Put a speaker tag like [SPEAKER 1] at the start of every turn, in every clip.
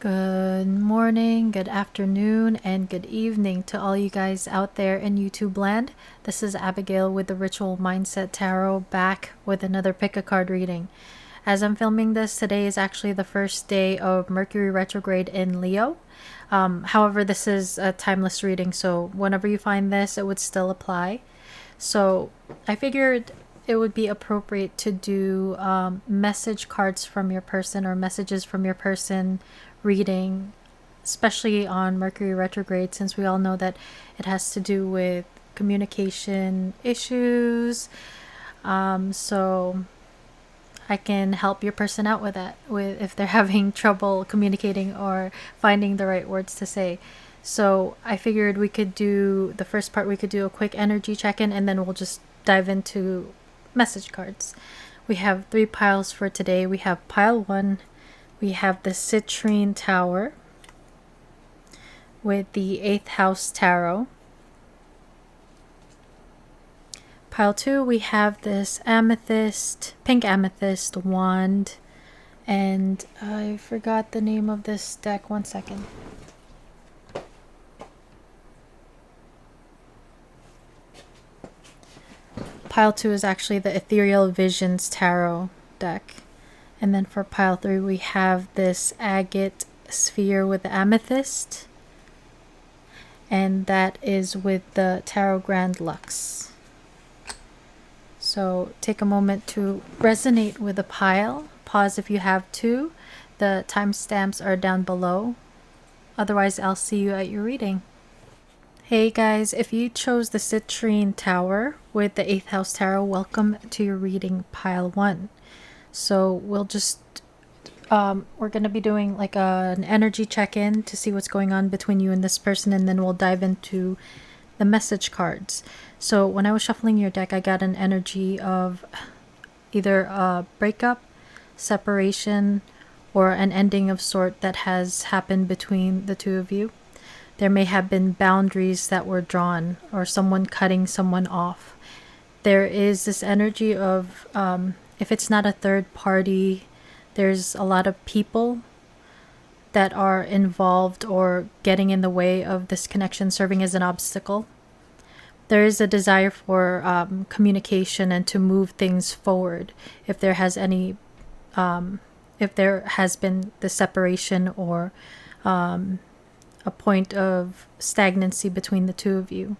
[SPEAKER 1] Good morning, good afternoon, and good evening to all you guys out there in YouTube land. This is Abigail with the Ritual Mindset Tarot back with another pick a card reading. As I'm filming this, today is actually the first day of Mercury retrograde in Leo. However, this is a timeless reading, so whenever you find this, it would still apply. So I figured it would be appropriate to do message cards from your person or messages from your person reading, especially on Mercury retrograde, since we all know that it has to do with communication issues. So I can help your person out with that, with if they're having trouble communicating or finding the right words to say. So I figured we could do the first part, we could do a quick energy check-in, and then we'll just dive into message cards. We have 3 piles for today. We have pile 1. We have the Citrine Tower with the 8th House Tarot. Pile 2, we have this amethyst, pink amethyst wand, and I forgot the name of this deck. One second. Pile 2 is actually the Ethereal Visions Tarot deck. And then for pile 3, we have this agate sphere with the amethyst. And that is with the Tarot Grand Lux. So take a moment to resonate with a pile. Pause if you have to. The timestamps are down below. Otherwise, I'll see you at your reading. Hey guys, if you chose the Citrine Tower with the 8th House Tarot, welcome to your reading pile 1. So we'll just, we're going to be doing like an energy check-in to see what's going on between you and this person, and then we'll dive into the message cards. So when I was shuffling your deck, I got an energy of either a breakup, separation, or an ending of sort that has happened between the two of you. There may have been boundaries that were drawn or someone cutting someone off. There is this energy of, if it's not a third party, there's a lot of people that are involved or getting in the way of this connection, serving as an obstacle. There is a desire for communication and to move things forward. If there has any, if there has been the separation or a point of stagnancy between the two of you,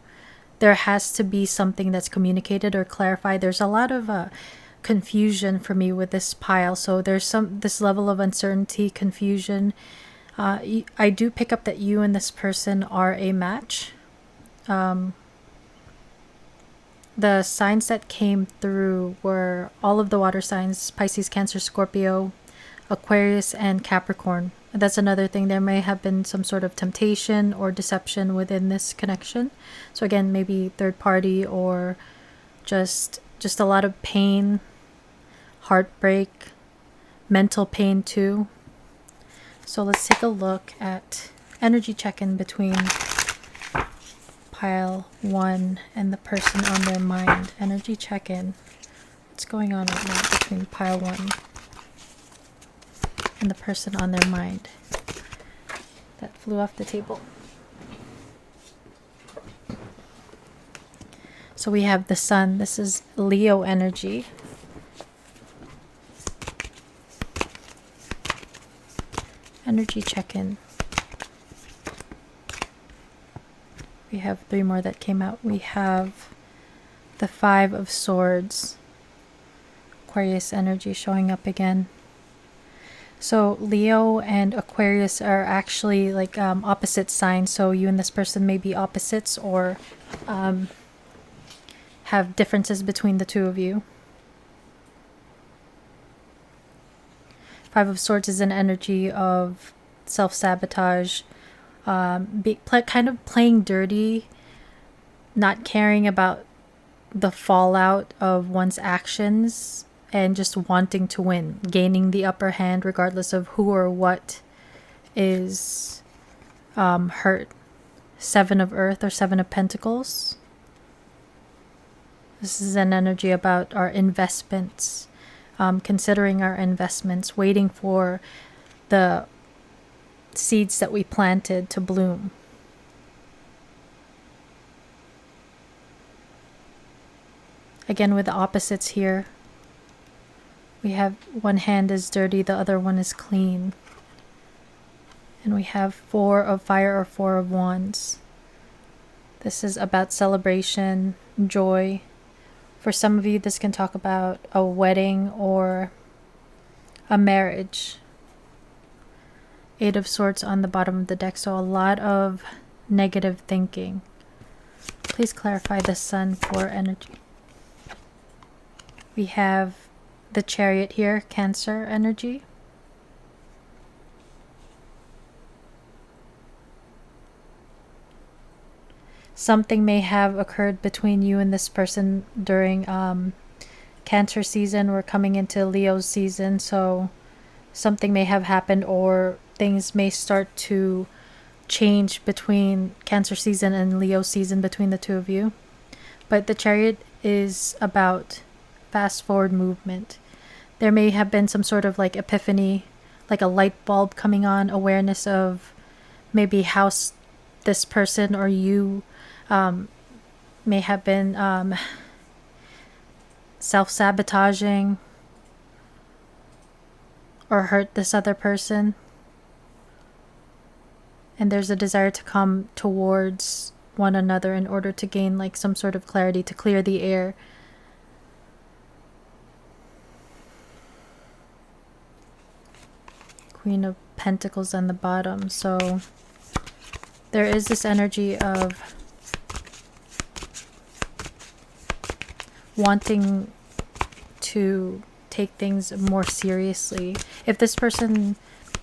[SPEAKER 1] there has to be something that's communicated or clarified. There's a lot of confusion for me with this pile, so there's this level of uncertainty, confusion. I do pick up that you and this person are a match. The signs that came through were all of the water signs: Pisces, Cancer, Scorpio, Aquarius, and Capricorn. That's another thing. There may have been some sort of temptation or deception within this connection. So again, maybe third party or just a lot of pain, heartbreak, mental pain too. So let's take a look at energy check-in between pile 1 and the person on their mind. Energy check-in. What's going on right now between pile 1 and the person on their mind? That flew off the table. So we have the Sun. This is Leo energy. Energy check-in. We have 3 more that came out. We have the 5 of Swords. Aquarius energy showing up again. So Leo and Aquarius are actually like opposite signs. So you and this person may be opposites or have differences between the two of you. 5 of Swords is an energy of self-sabotage, kind of playing dirty, not caring about the fallout of one's actions, and just wanting to win, gaining the upper hand regardless of who or what is hurt. 7 of Earth or 7 of Pentacles. This is an energy about our investments, considering our investments, waiting for the seeds that we planted to bloom. Again, with the opposites here, we have one hand is dirty, the other one is clean. And we have 4 of fire or 4 of wands. This is about celebration, joy. For some of you, this can talk about a wedding or a marriage. 8 of swords on the bottom of the deck, so a lot of negative thinking. Please clarify the sun for energy. We have the chariot here, Cancer energy. Something may have occurred between you and this person during Cancer season. We're coming into Leo's season, so something may have happened, or things may start to change between Cancer season and Leo season between the two of you. But the chariot is about fast forward movement. There may have been some sort of like epiphany, like a light bulb coming on, awareness of maybe how this person or you may have been self-sabotaging or hurt this other person. And there's a desire to come towards one another in order to gain like some sort of clarity, to clear the air. Queen of Pentacles on the bottom. So there is this energy of wanting to take things more seriously. If this person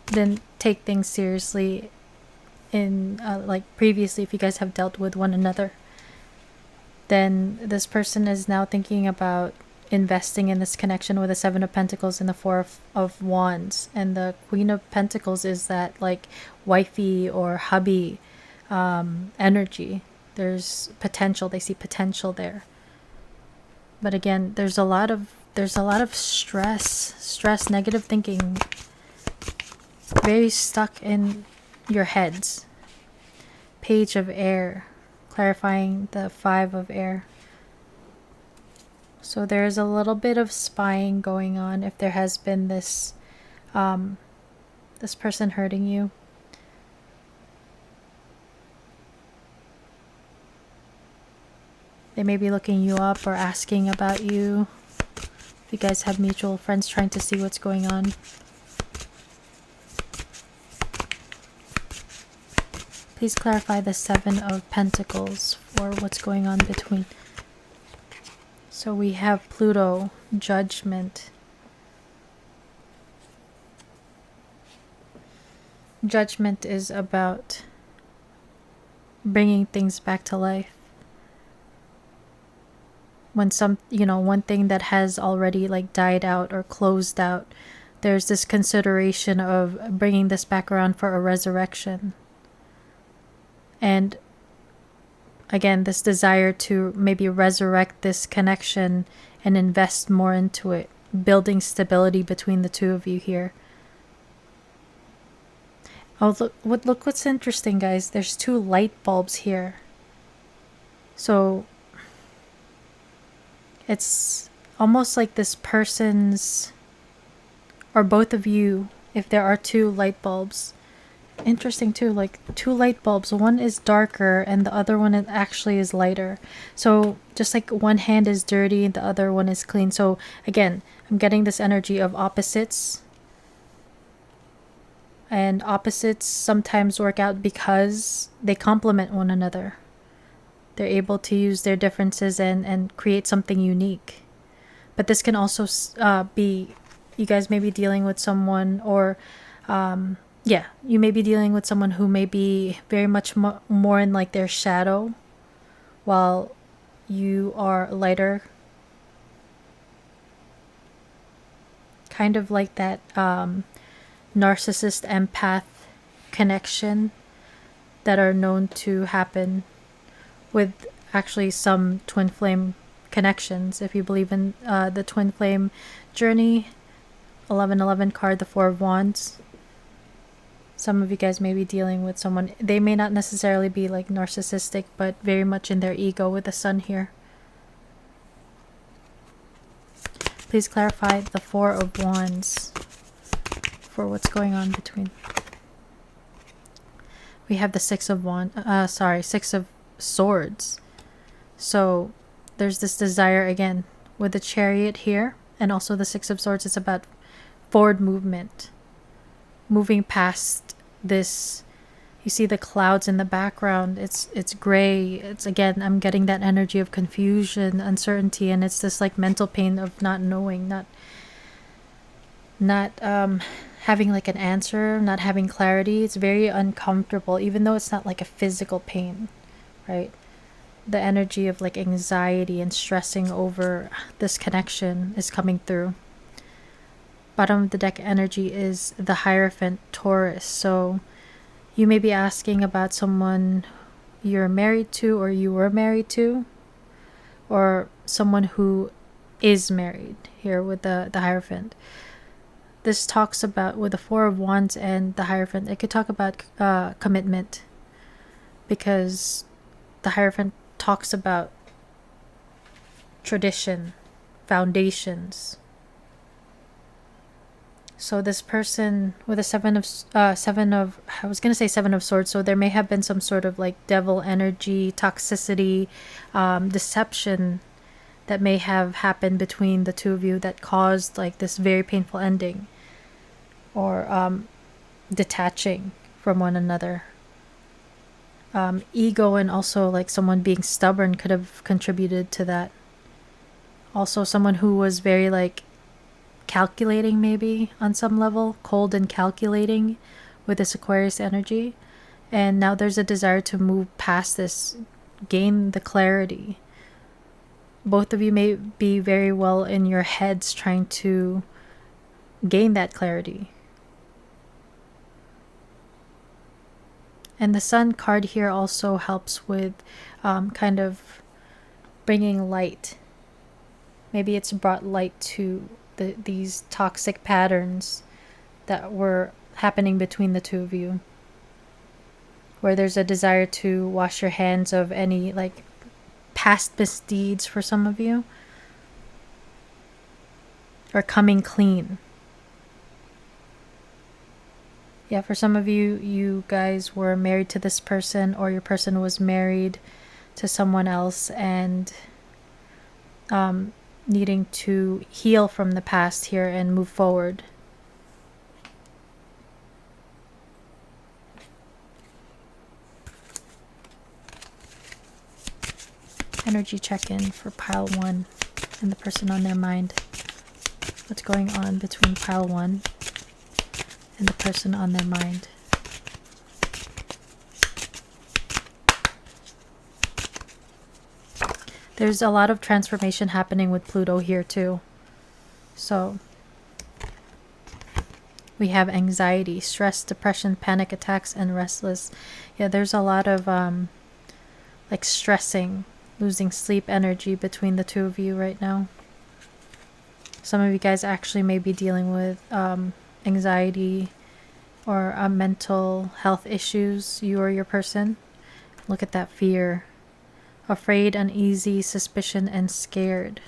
[SPEAKER 1] didn't take things seriously in like previously, if you guys have dealt with one another, then this person is now thinking about investing in this connection with the 7 of Pentacles and the 4 of Wands. And the Queen of Pentacles is that like wifey or hubby energy. There's potential. They see potential there. But again, there's a lot of stress, negative thinking, very stuck in your heads. Page of Air, clarifying the 5 of Air. So there's a little bit of spying going on if there has been this this person hurting you. They may be looking you up or asking about you. If you guys have mutual friends, trying to see what's going on. Please clarify the 7 of Pentacles for what's going on between. So we have Pluto, Judgment. Judgment is about bringing things back to life. When one thing that has already like died out or closed out, there's this consideration of bringing this back around for a resurrection. And again, this desire to maybe resurrect this connection and invest more into it, building stability between the two of you here. Oh, look what's interesting, guys. There's 2 light bulbs here. So it's almost like this person's, or both of you, if there are 2 light bulbs. Interesting too, like 2 light bulbs. One is darker and the other one actually is lighter. So just like one hand is dirty and the other one is clean. So again, I'm getting this energy of opposites. And opposites sometimes work out because they complement one another. They're able to use their differences and create something unique. But this can also be, you guys may be dealing with someone, or you may be dealing with someone who may be very much more in like their shadow, while you are lighter. Kind of like that narcissist empath connection that are known to happen with actually some twin flame connections. If you believe in the twin flame journey, 1111 card, the 4 of Wands. Some of you guys may be dealing with someone, they may not necessarily be like narcissistic, but very much in their ego with the sun here. Please clarify the Four of Wands for what's going on between. We have the Six of Swords. So there's this desire again with the Chariot here, and also the Six of Swords. It's about forward movement, moving past this. You see the clouds in the background. It's gray. It's, again, I'm getting that energy of confusion, uncertainty, and it's this like mental pain of not knowing, not having like an answer, not having clarity. It's very uncomfortable, even though it's not like a physical pain, right? The energy of like anxiety and stressing over this connection is coming through. Bottom of the deck energy is the Hierophant, Taurus. So you may be asking about someone you're married to, or you were married to, or someone who is married here with the Hierophant. This talks about, with the Four of Wands and the Hierophant, it could talk about commitment, because the Hierophant talks about tradition, foundations. So this person with a seven of Swords, so there may have been some sort of like devil energy, toxicity, deception that may have happened between the two of you that caused like this very painful ending, or detaching from one another. Ego and also like someone being stubborn could have contributed to that. Also someone who was very like calculating, maybe on some level, cold and calculating with this Aquarius energy, and now there's a desire to move past this, gain the clarity. Both of you may be very well in your heads trying to gain that clarity. And the Sun card here also helps with kind of bringing light. Maybe it's brought light to these toxic patterns that were happening between the two of you, where there's a desire to wash your hands of any like past misdeeds for some of you, or coming clean. Yeah, for some of you, you guys were married to this person, or your person was married to someone else, and needing to heal from the past here and move forward. Energy check-in for pile 1 and the person on their mind. What's going on between pile 1 and the person on their mind? There's a lot of transformation happening with Pluto here too. So we have anxiety, stress, depression, panic attacks, and restless. Yeah, there's a lot of like stressing, losing sleep energy between the two of you right now. Some of you guys actually may be dealing with anxiety or mental health issues, you or your person. Look at that fear. Afraid, uneasy, suspicion, and scared.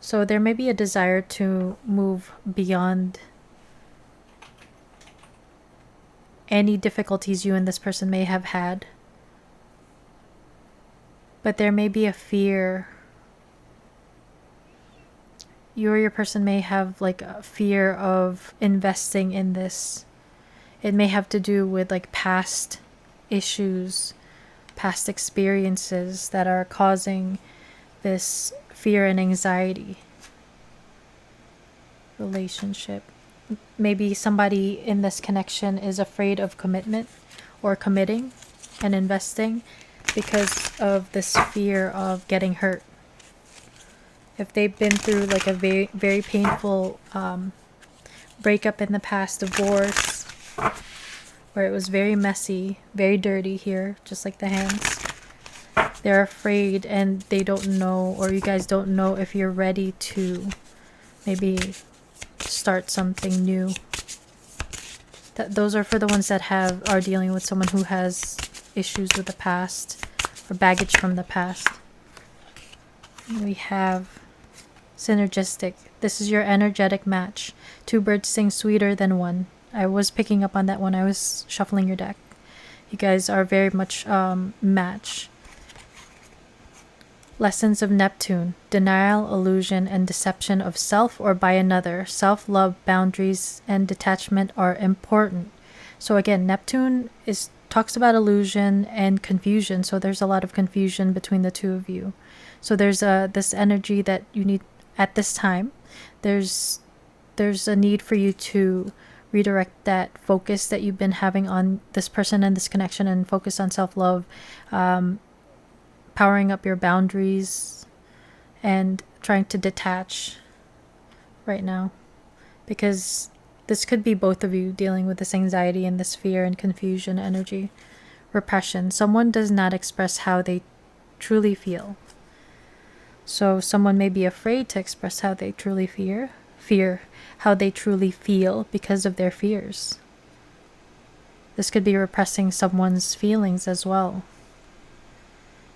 [SPEAKER 1] So there may be a desire to move beyond any difficulties you and this person may have had. But there may be a fear. You or your person may have like a fear of investing in this. It may have to do with like past issues, past experiences that are causing this fear and anxiety. Relationship. Maybe somebody in this connection is afraid of commitment or committing and investing because of this fear of getting hurt. If they've been through like a very, very painful breakup in the past, divorce, where it was very messy, very dirty here, just like the hands. They're afraid and they don't know, or you guys don't know if you're ready to maybe start something new. Those are for the ones that are dealing with someone who has issues with the past or baggage from the past. We have synergistic. This is your energetic match. Two birds sing sweeter than one. I was picking up on that when I was shuffling your deck. You guys are very much match. Lessons of Neptune. Denial, illusion, and deception of self or by another. Self-love, boundaries, and detachment are important. So again, Neptune talks about illusion and confusion. So there's a lot of confusion between the two of you. So there's this energy that you need at this time. There's a need for you to redirect that focus that you've been having on this person and this connection, and focus on self-love, powering up your boundaries, and trying to detach right now, because this could be both of you dealing with this anxiety and this fear and confusion energy. Repression. Someone does not express how they truly feel. So someone may be afraid to express how they truly fear how they truly feel because of their fears. This could be repressing someone's feelings as well.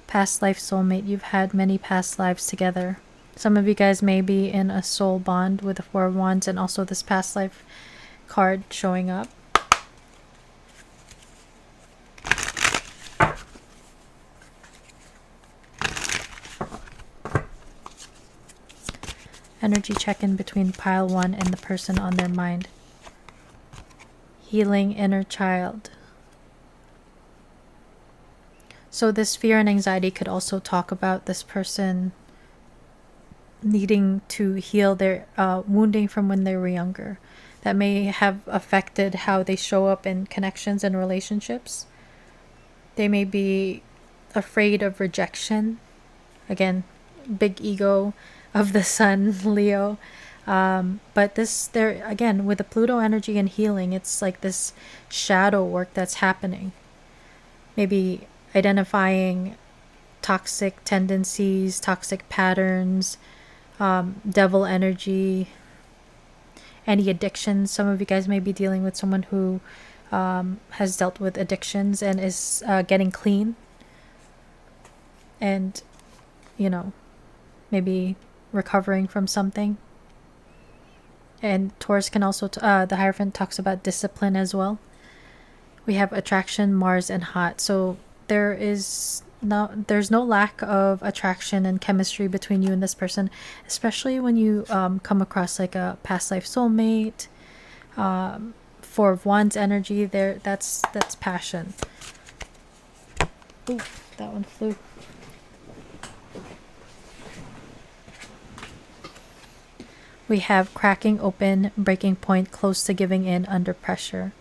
[SPEAKER 1] Past life soulmate. You've had many past lives together. Some of you guys may be in a soul bond with the Four of Wands, and also this past life card showing up. Energy check-in between pile 1 and the person on their mind. Healing inner child. So this fear and anxiety could also talk about this person needing to heal their wounding from when they were younger. That may have affected how they show up in connections and relationships. They may be afraid of rejection. Again, big ego of the sun, Leo. But there again, with the Pluto energy and healing, it's like this shadow work that's happening. Maybe identifying toxic tendencies, toxic patterns, devil energy, any addictions. Some of you guys may be dealing with someone who has dealt with addictions and is getting clean. And, maybe recovering from something. And Taurus can also, the Hierophant talks about discipline as well. We have attraction, Mars, and hot. So there's no lack of attraction and chemistry between you and this person, especially when you come across like a past life soulmate. Four of Wands energy there, that's passion. Ooh, that one flew. We have cracking open, breaking point, close to giving in, under pressure.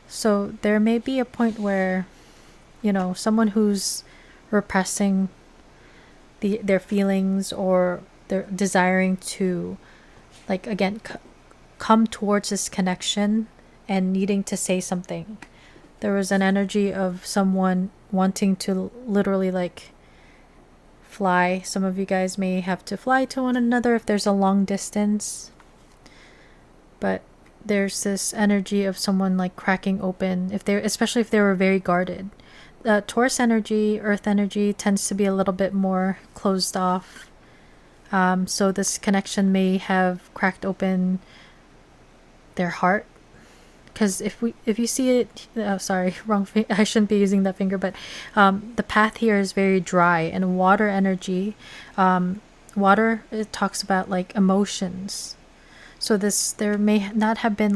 [SPEAKER 1] So there may be a point where, someone who's repressing their feelings, or they're desiring to, come towards this connection and needing to say something. There was an energy of someone wanting to literally fly. Some of you guys may have to fly to one another if there's a long distance. But there's this energy of someone cracking open, especially if they were very guarded. Taurus energy, earth energy, tends to be a little bit more closed off. So this connection may have cracked open their heart. Because if you see it, sorry, wrong. I shouldn't be using that finger, but the path here is very dry, and water energy. Water, it talks about emotions. So there may not have been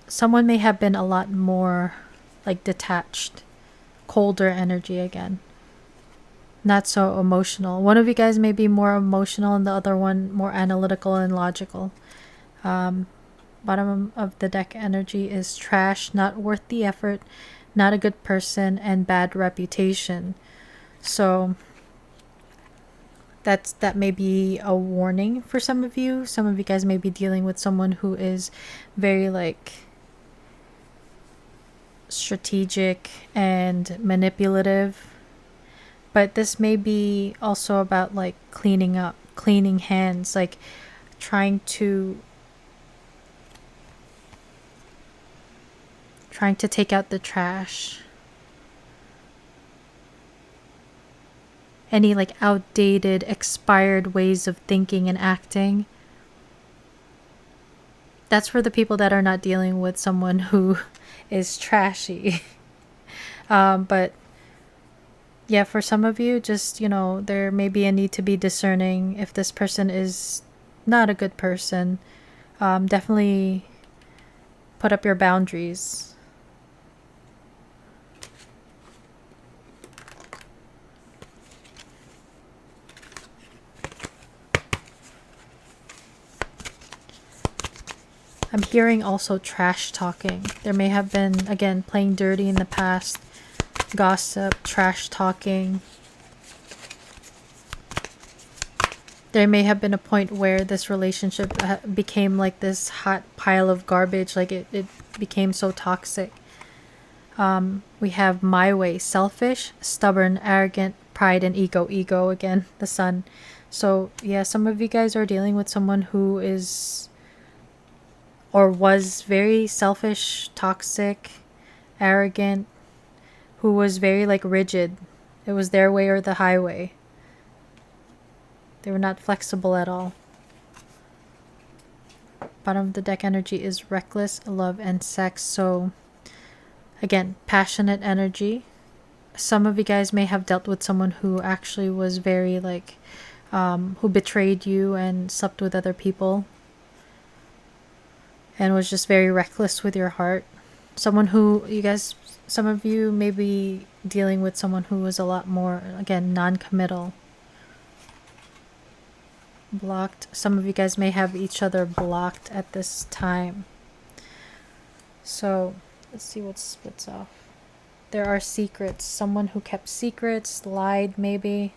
[SPEAKER 1] someone may have been a lot more detached, colder energy again. Not so emotional. One of you guys may be more emotional and the other one more analytical and logical. Bottom of the deck energy is trash, not worth the effort, not a good person, and bad reputation. So that may be a warning for some of you. Some of you guys may be dealing with someone who is very strategic and manipulative. But this may be also about cleaning up. cleaning hands, like trying to take out the trash. Any like outdated, expired ways of thinking and acting. That's for the people that are not dealing with someone who is trashy. But yeah, for some of you, just, there may be a need to be discerning if this person is not a good person. Definitely put up your boundaries. I'm hearing also trash talking. There may have been, again, playing dirty in the past, gossip, trash talking. There may have been a point where this relationship became like this hot pile of garbage, like it became so toxic. We have my way, selfish, stubborn, arrogant, pride, and ego again, the sun. So yeah, some of you guys are dealing with someone who is or was very selfish, toxic, arrogant, who was very like rigid. It was their way or the highway. They were not flexible at all. Bottom of the deck energy is reckless, love, and sex. So again, passionate energy. Some of you guys may have dealt with someone who actually was very like who betrayed you and slept with other people and was just very reckless with your heart. Someone who some of you may be dealing with someone who was a lot more, again, non-committal. Blocked. Some of you guys may have each other blocked at this time. So let's see what splits off. There are secrets. Someone who kept secrets, lied maybe.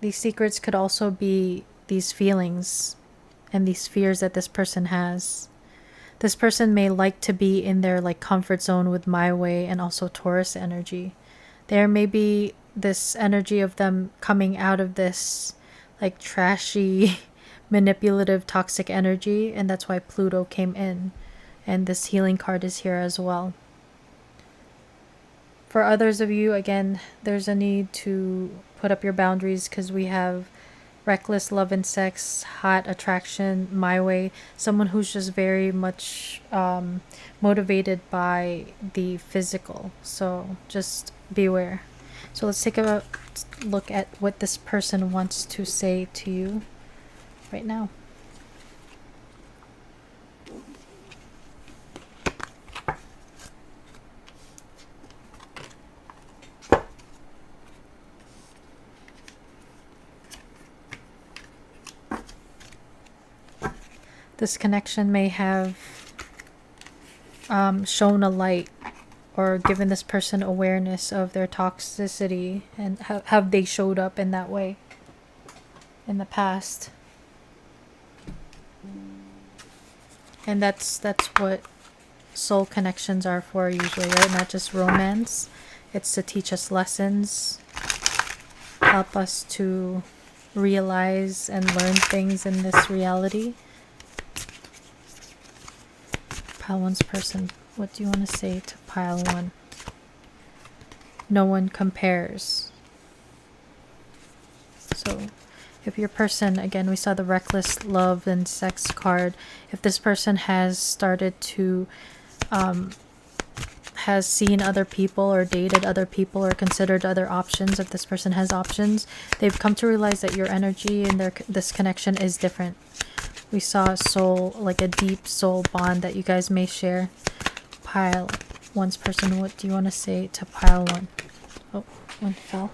[SPEAKER 1] These secrets could also be these feelings and these fears that this person has. This person may like to be in their like comfort zone with my way and also Taurus energy. There may be this energy of them coming out of this like trashy, manipulative, toxic energy, and that's why Pluto came in. And this healing card is here as well. For others of you, again, there's a need to put up your boundaries because we have reckless love and sex, hot attraction, my way. Someone who's just very much motivated by the physical. So just beware. So let's take a look at what this person wants to say to you right now. This connection may have shown a light or given this person awareness of their toxicity and have they showed up in that way in the past. And that's what soul connections are for usually, right? Not just romance. It's to teach us lessons, help us to realize and learn things in this reality. Pile 1's person, what do you want to say to pile 1? No one compares. So if your person, again, we saw the reckless love and sex card. If this person has started to, has seen other people or dated other people or considered other options, if this person has options, they've come to realize that your energy and this connection is different. We saw a soul, like a deep soul bond that you guys may share. Pile 1's person, what do you want to say to pile 1? Oh, one fell.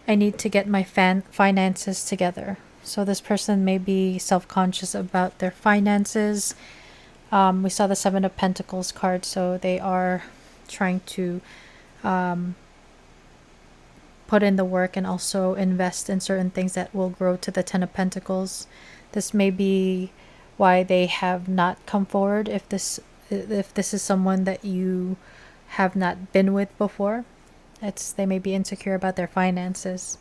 [SPEAKER 1] I need to get my finances together. So this person may be self-conscious about their finances. We saw the 7 of Pentacles card, so they are trying to put in the work and also invest in certain things that will grow to the 10 of Pentacles. This may be why they have not come forward. If this is someone that you have not been with before. They may be insecure about their finances.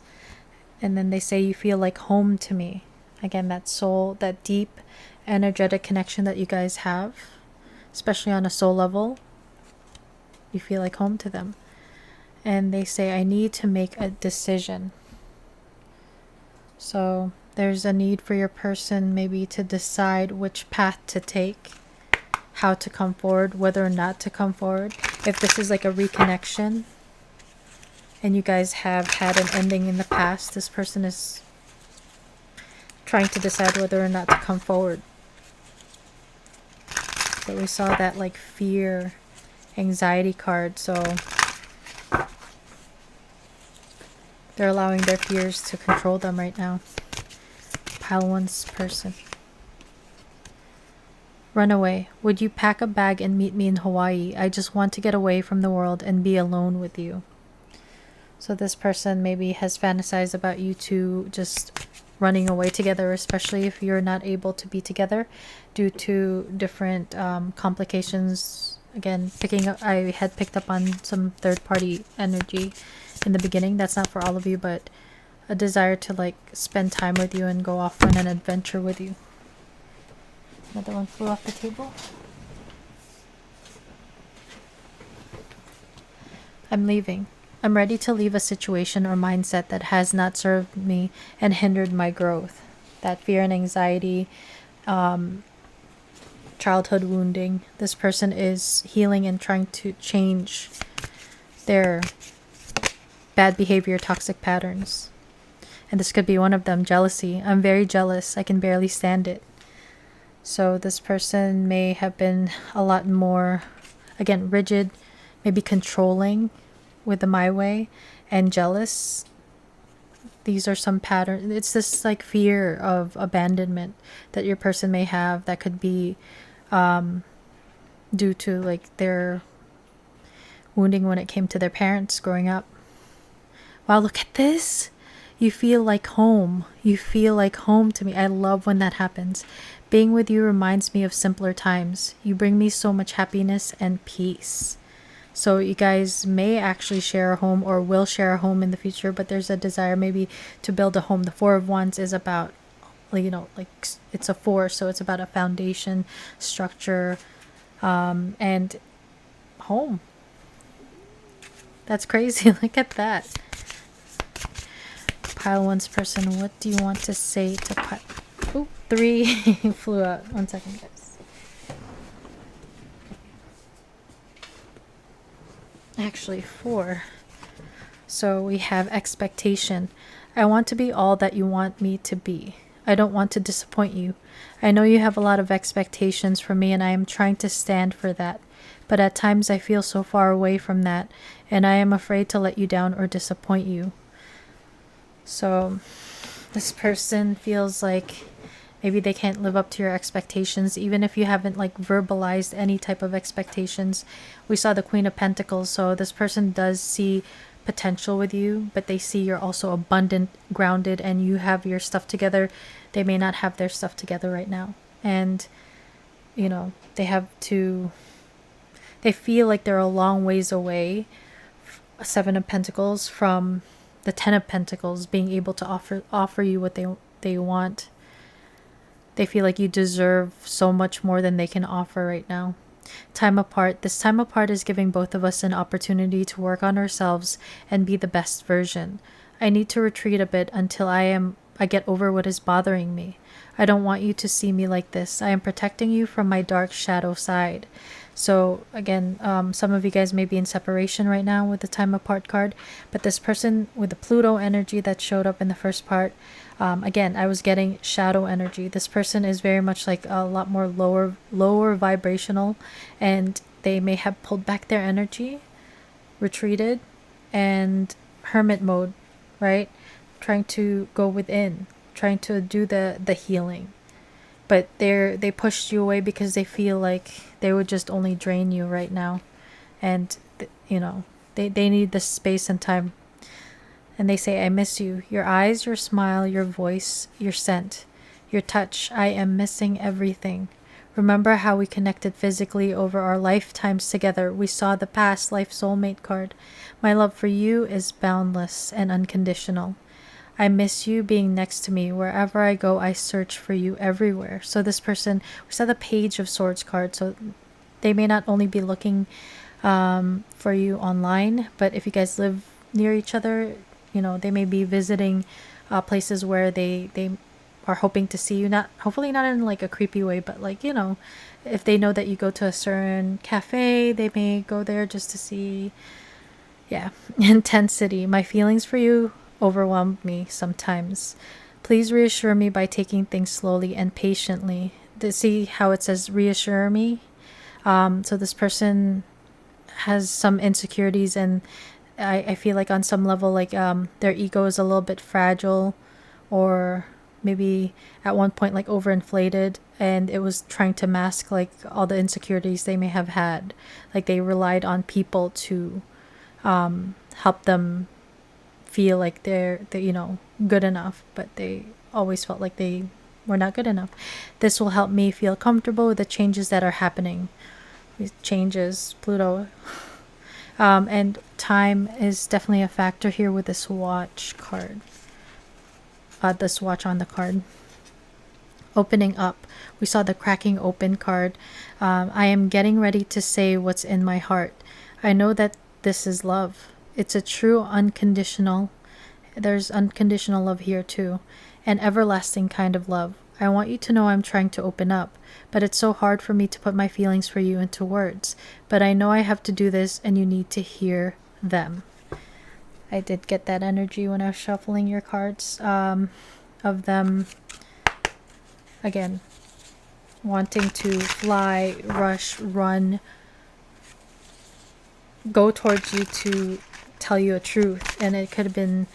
[SPEAKER 1] And then they say, you feel like home to me. Again, that soul, that deep energetic connection that you guys have, especially on a soul level, you feel like home to them. And they say, I need to make a decision. So there's a need for your person maybe to decide which path to take, how to come forward, whether or not to come forward. If this is like a reconnection and you guys have had an ending in the past, this person is trying to decide whether or not to come forward. But we saw that like fear, anxiety card, so they're allowing their fears to control them right now. Pile 1's person. Runaway. Would you pack a bag and meet me in Hawaii? I just want to get away from the world and be alone with you. So this person maybe has fantasized about you two just running away together, especially if you're not able to be together due to different complications. Again, I had picked up on some third-party energy in the beginning. That's not for all of you, but a desire to like spend time with you and go off on an adventure with you. Another one flew off the table. I'm leaving. I'm ready to leave a situation or mindset that has not served me and hindered my growth. That fear and anxiety, childhood wounding. This person is healing and trying to change their bad behavior, toxic patterns. And this could be one of them, jealousy. I'm very jealous. I can barely stand it. So this person may have been a lot more, again, rigid, maybe controlling with the my way, and jealous. These are some patterns. It's this like fear of abandonment that your person may have that could be due to like their wounding when it came to their parents growing up. Wow, look at this. You feel like home. You feel like home to me. I love when that happens. Being with you reminds me of simpler times. You bring me so much happiness and peace. So you guys may actually share a home or will share a home in the future, but there's a desire maybe to build a home. The 4 of Wands is about, you know, like it's a 4, so it's about a foundation, structure, and home. That's crazy. Look at that. Pile 1's person, what do you want to say to pile? Oh, 3 flew out. 1 second, guys. Actually, 4. So we have expectation. I want to be all that you want me to be. I don't want to disappoint you. I know you have a lot of expectations for me and I am trying to stand for that. But at times I feel so far away from that and I am afraid to let you down or disappoint you. So this person feels like maybe they can't live up to your expectations, even if you haven't like verbalized any type of expectations. We saw the Queen of Pentacles, so this person does see potential with you, but they see you're also abundant, grounded, and you have your stuff together. They may not have their stuff together right now. And, you know, they feel like they're a long ways away, 7 of Pentacles, from the 10 of Pentacles, being able to offer you what they want. They feel like you deserve so much more than they can offer right now. Time apart. This time apart is giving both of us an opportunity to work on ourselves and be the best version. I need to retreat a bit until I get over what is bothering me. I don't want you to see me like this. I am protecting you from my dark shadow side. So again, some of you guys may be in separation right now with the time apart card, but this person with the Pluto energy that showed up in the first part, again, I was getting shadow energy. This person is very much like a lot more lower vibrational, and they may have pulled back their energy, retreated, and hermit mode, right? Trying to go within, trying to do the healing. But they pushed you away because they feel like they would just only drain you right now. And, you know, they need the space and time. And they say, I miss you. Your eyes, your smile, your voice, your scent, your touch. I am missing everything. Remember how we connected physically over our lifetimes together. We saw the past life soulmate card. My love for you is boundless and unconditional. I miss you being next to me. Wherever I go, I search for you everywhere. So this person, we saw the Page of Swords card. So they may not only be looking for you online, but if you guys live near each other, you know, they may be visiting places where they are hoping to see you. Not hopefully not in like a creepy way, but like, you know, if they know that you go to a certain cafe, they may go there just to see. Yeah. Intensity. My feelings for you overwhelmed me sometimes. Please reassure me by taking things slowly and patiently. To see how it says reassure me. So this person has some insecurities, and I feel like on some level like their ego is a little bit fragile, or maybe at one point like overinflated, and it was trying to mask like all the insecurities they may have had. Like they relied on people to help them feel like they're you know, good enough, but they always felt like they were not good enough. This will help me feel comfortable with the changes that are happening. These changes, Pluto. And time is definitely a factor here with this watch card. This watch on the card. Opening up. We saw the cracking open card. I am getting ready to say what's in my heart. I know that this is love. It's a true unconditional. There's unconditional love here too. An everlasting kind of love. I want you to know I'm trying to open up, but it's so hard for me to put my feelings for you into words. But I know I have to do this, and you need to hear them. I did get that energy when I was shuffling your cards, of them, again, wanting to fly, rush, run, go towards you to tell you a truth. And it could have been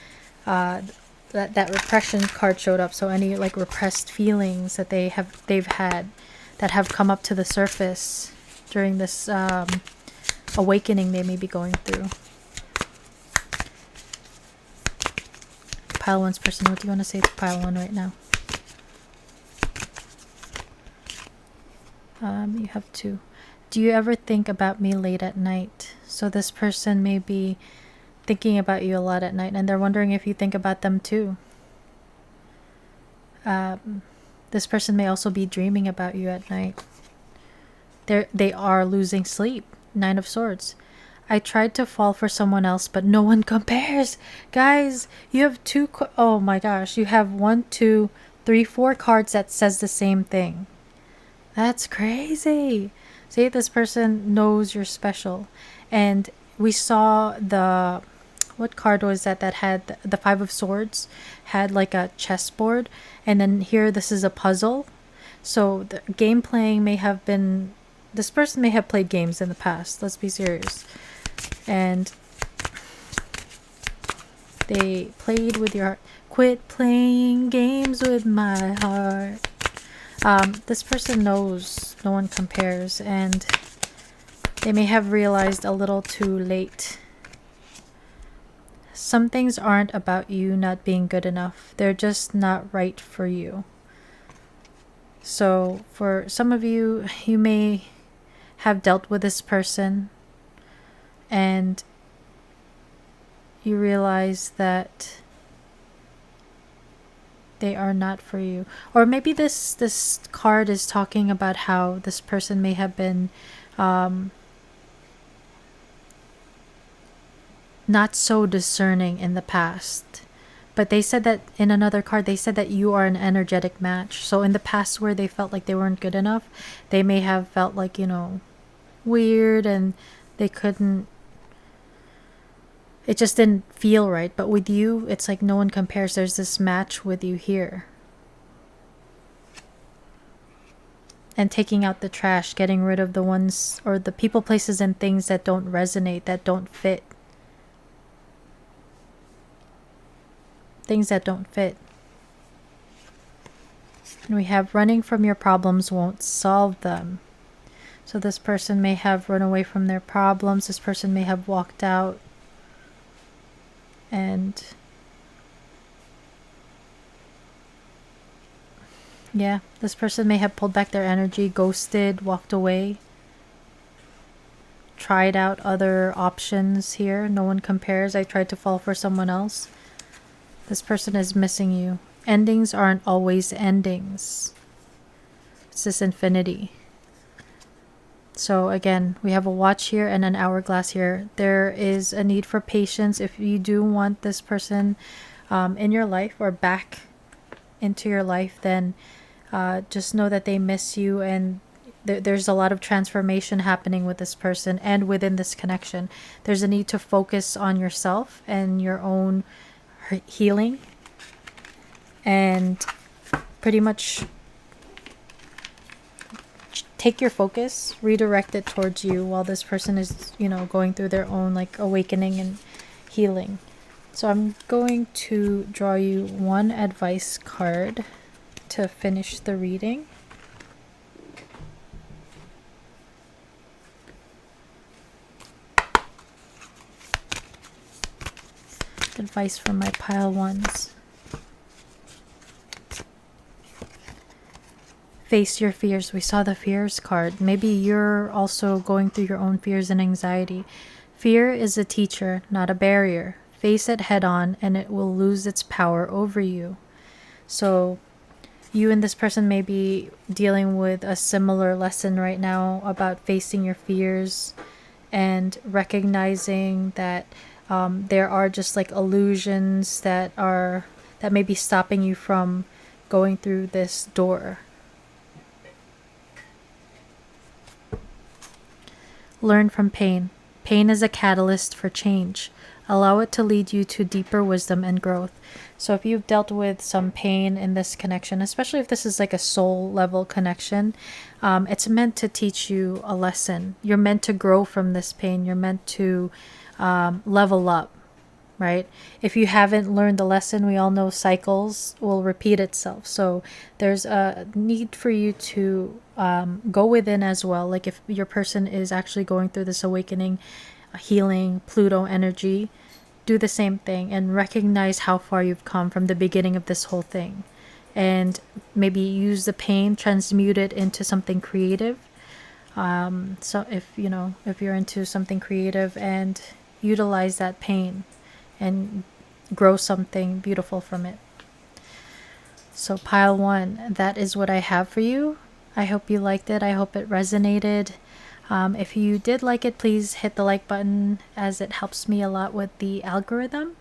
[SPEAKER 1] that repression card showed up. So any like repressed feelings that they've had that have come up to the surface during this awakening they may be going through. Pile one's person, what do you want to say to pile one right now? You have two. Do you ever think about me late at night? So this person may be thinking about you a lot at night, and they're wondering if you think about them too. This person may also be dreaming about you at night. They are losing sleep. 9 of Swords. I tried to fall for someone else, but no one compares. Guys, you have oh my gosh, you have 1, 2, 3, 4 cards that says the same thing. That's crazy. See, this person knows you're special. And we saw the, what card was that had the 5 of Swords, had like a chessboard, and then here this is a puzzle. So the game playing may have been, this person may have played games in the past, let's be serious, and they played with your heart. Quit playing games with my heart. This person knows no one compares, and they may have realized a little too late. Some things aren't about you not being good enough. They're just not right for you. So for some of you, you may have dealt with this person and you realize that they are not for you. Or maybe this card is talking about how this person may have been not so discerning in the past. But they said that in another card, they said that you are an energetic match. So in the past where they felt like they weren't good enough, they may have felt like, you know, weird, and they couldn't, it just didn't feel right. But with you, it's like no one compares. There's this match with you here. And taking out the trash, getting rid of the ones or the people, places, and things that don't resonate, that don't fit. Things that don't fit. And we have running from your problems won't solve them. So this person may have run away from their problems. This person may have walked out. And Yeah, this person may have pulled back their energy, ghosted, walked away, tried out other options here. No one compares. I tried to fall for someone else. This person is missing you. Endings aren't always endings. It's this infinity. So again, we have a watch here and an hourglass here. There is a need for patience if you do want this person in your life or back into your life. Then just know that they miss you, and there's a lot of transformation happening with this person and within this connection. There's a need to focus on yourself and your own healing, and pretty much take your focus, redirect it towards you while this person is, going through their own like awakening and healing. So I'm going to draw you one advice card to finish the reading. Advice from my pile ones. Face your fears. We saw the fears card. Maybe you're also going through your own fears and anxiety. Fear is a teacher, not a barrier. Face it head on and it will lose its power over you. So you and this person may be dealing with a similar lesson right now about facing your fears and recognizing that there are just like illusions that may be stopping you from going through this door. Learn from pain. Pain is a catalyst for change. Allow it to lead you to deeper wisdom and growth. So if you've dealt with some pain in this connection, especially if this is like a soul level connection, it's meant to teach you a lesson. You're meant to grow from this pain. You're meant to level up, right? If you haven't learned the lesson, we all know cycles will repeat itself. So there's a need for you to go within as well. Like if your person is actually going through this awakening, healing, Pluto energy, do the same thing and recognize how far you've come from the beginning of this whole thing. And maybe use the pain, transmute it into something creative. So if you're into something creative, and utilize that pain and grow something beautiful from it. So pile one, that is what I have for you. I hope you liked it. I hope it resonated. If you did like it, please hit the like button, as it helps me a lot with the algorithm.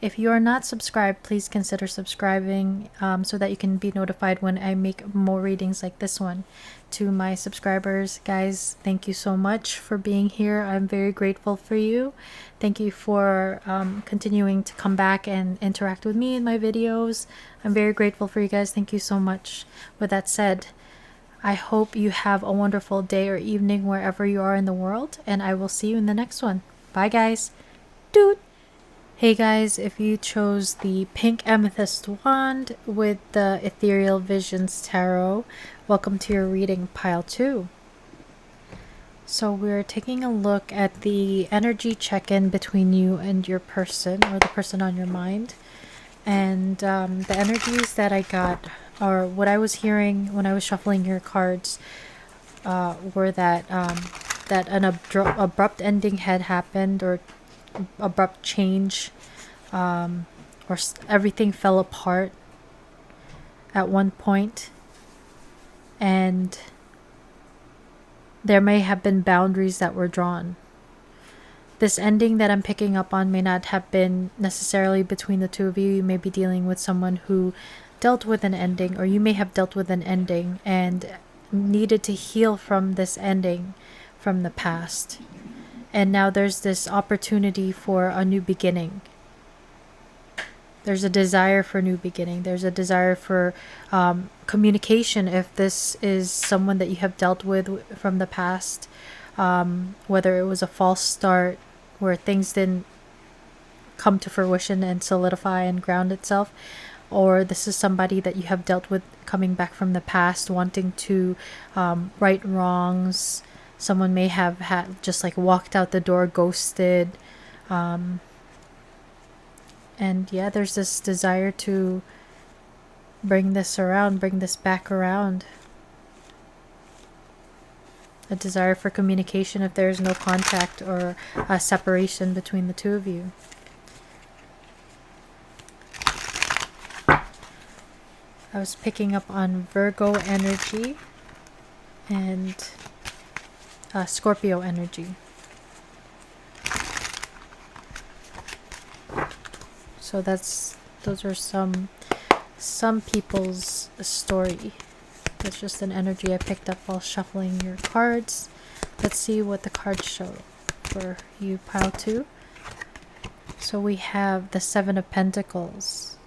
[SPEAKER 1] If you are not subscribed, please consider subscribing so that you can be notified when I make more readings like this one. To my subscribers, guys, thank you so much for being here. I'm very grateful for you. Thank you for continuing to come back and interact with me in my videos. I'm very grateful for you guys. Thank you so much. With that said, I hope you have a wonderful day or evening wherever you are in the world, and I will see you in the next one. Bye, guys. Doot! Hey guys, if you chose the pink amethyst wand with the Ethereal Visions Tarot, welcome to your reading, pile 2. So we're taking a look at the energy check-in between you and your person, or the person on your mind. And the energies that I got, or what I was hearing when I was shuffling your cards, were that an abrupt ending had happened, or abrupt change, or everything fell apart at one point, and there may have been boundaries that were drawn. This ending that I'm picking up on may not have been necessarily between the two of you. You may be dealing with someone who dealt with an ending, or you may have dealt with an ending and needed to heal from this ending from the past. And now there's this opportunity for a new beginning. There's a desire for new beginning. There's a desire for communication if this is someone that you have dealt with from the past. Whether it was a false start where things didn't come to fruition and solidify and ground itself, or this is somebody that you have dealt with coming back from the past, wanting to right wrongs. Someone may have had just like walked out the door, ghosted. And yeah, there's this desire to bring this around, bring this back around. A desire for communication if there is no contact or a separation between the two of you. I was picking up on Virgo energy and Scorpio energy. So those are some people's story. That's just an energy I picked up while shuffling your cards. Let's see what the cards show for you, pile 2. So we have the 7 of Pentacles.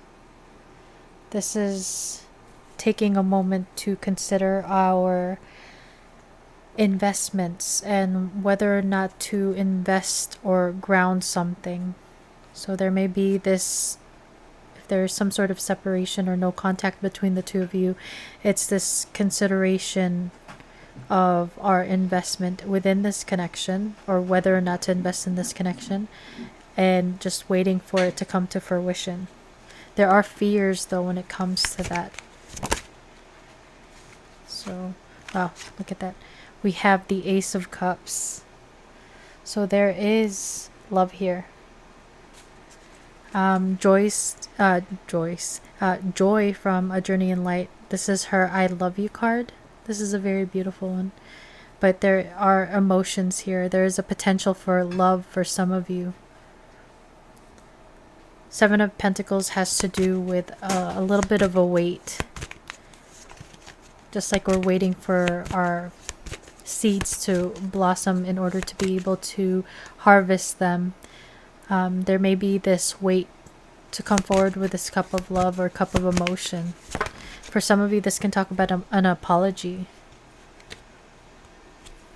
[SPEAKER 1] This is taking a moment to consider our investments and whether or not to invest or ground something. So there may be this, if there's some sort of separation or no contact between the two of you, it's this consideration of our investment within this connection, or whether or not to invest in this connection, and just waiting for it to come to fruition. There are fears though when it comes to that. So, wow, look at that. We have the Ace of Cups. So there is love here. Joy from A Journey in Light. This is her I love you card. This is a very beautiful one. But there are emotions here. There is a potential for love for some of you. 7 of Pentacles has to do with a little bit of a wait. Just like we're waiting for our seeds to blossom in order to be able to harvest them. There may be this wait to come forward with this cup of love or cup of emotion. For some of you, this can talk about an apology.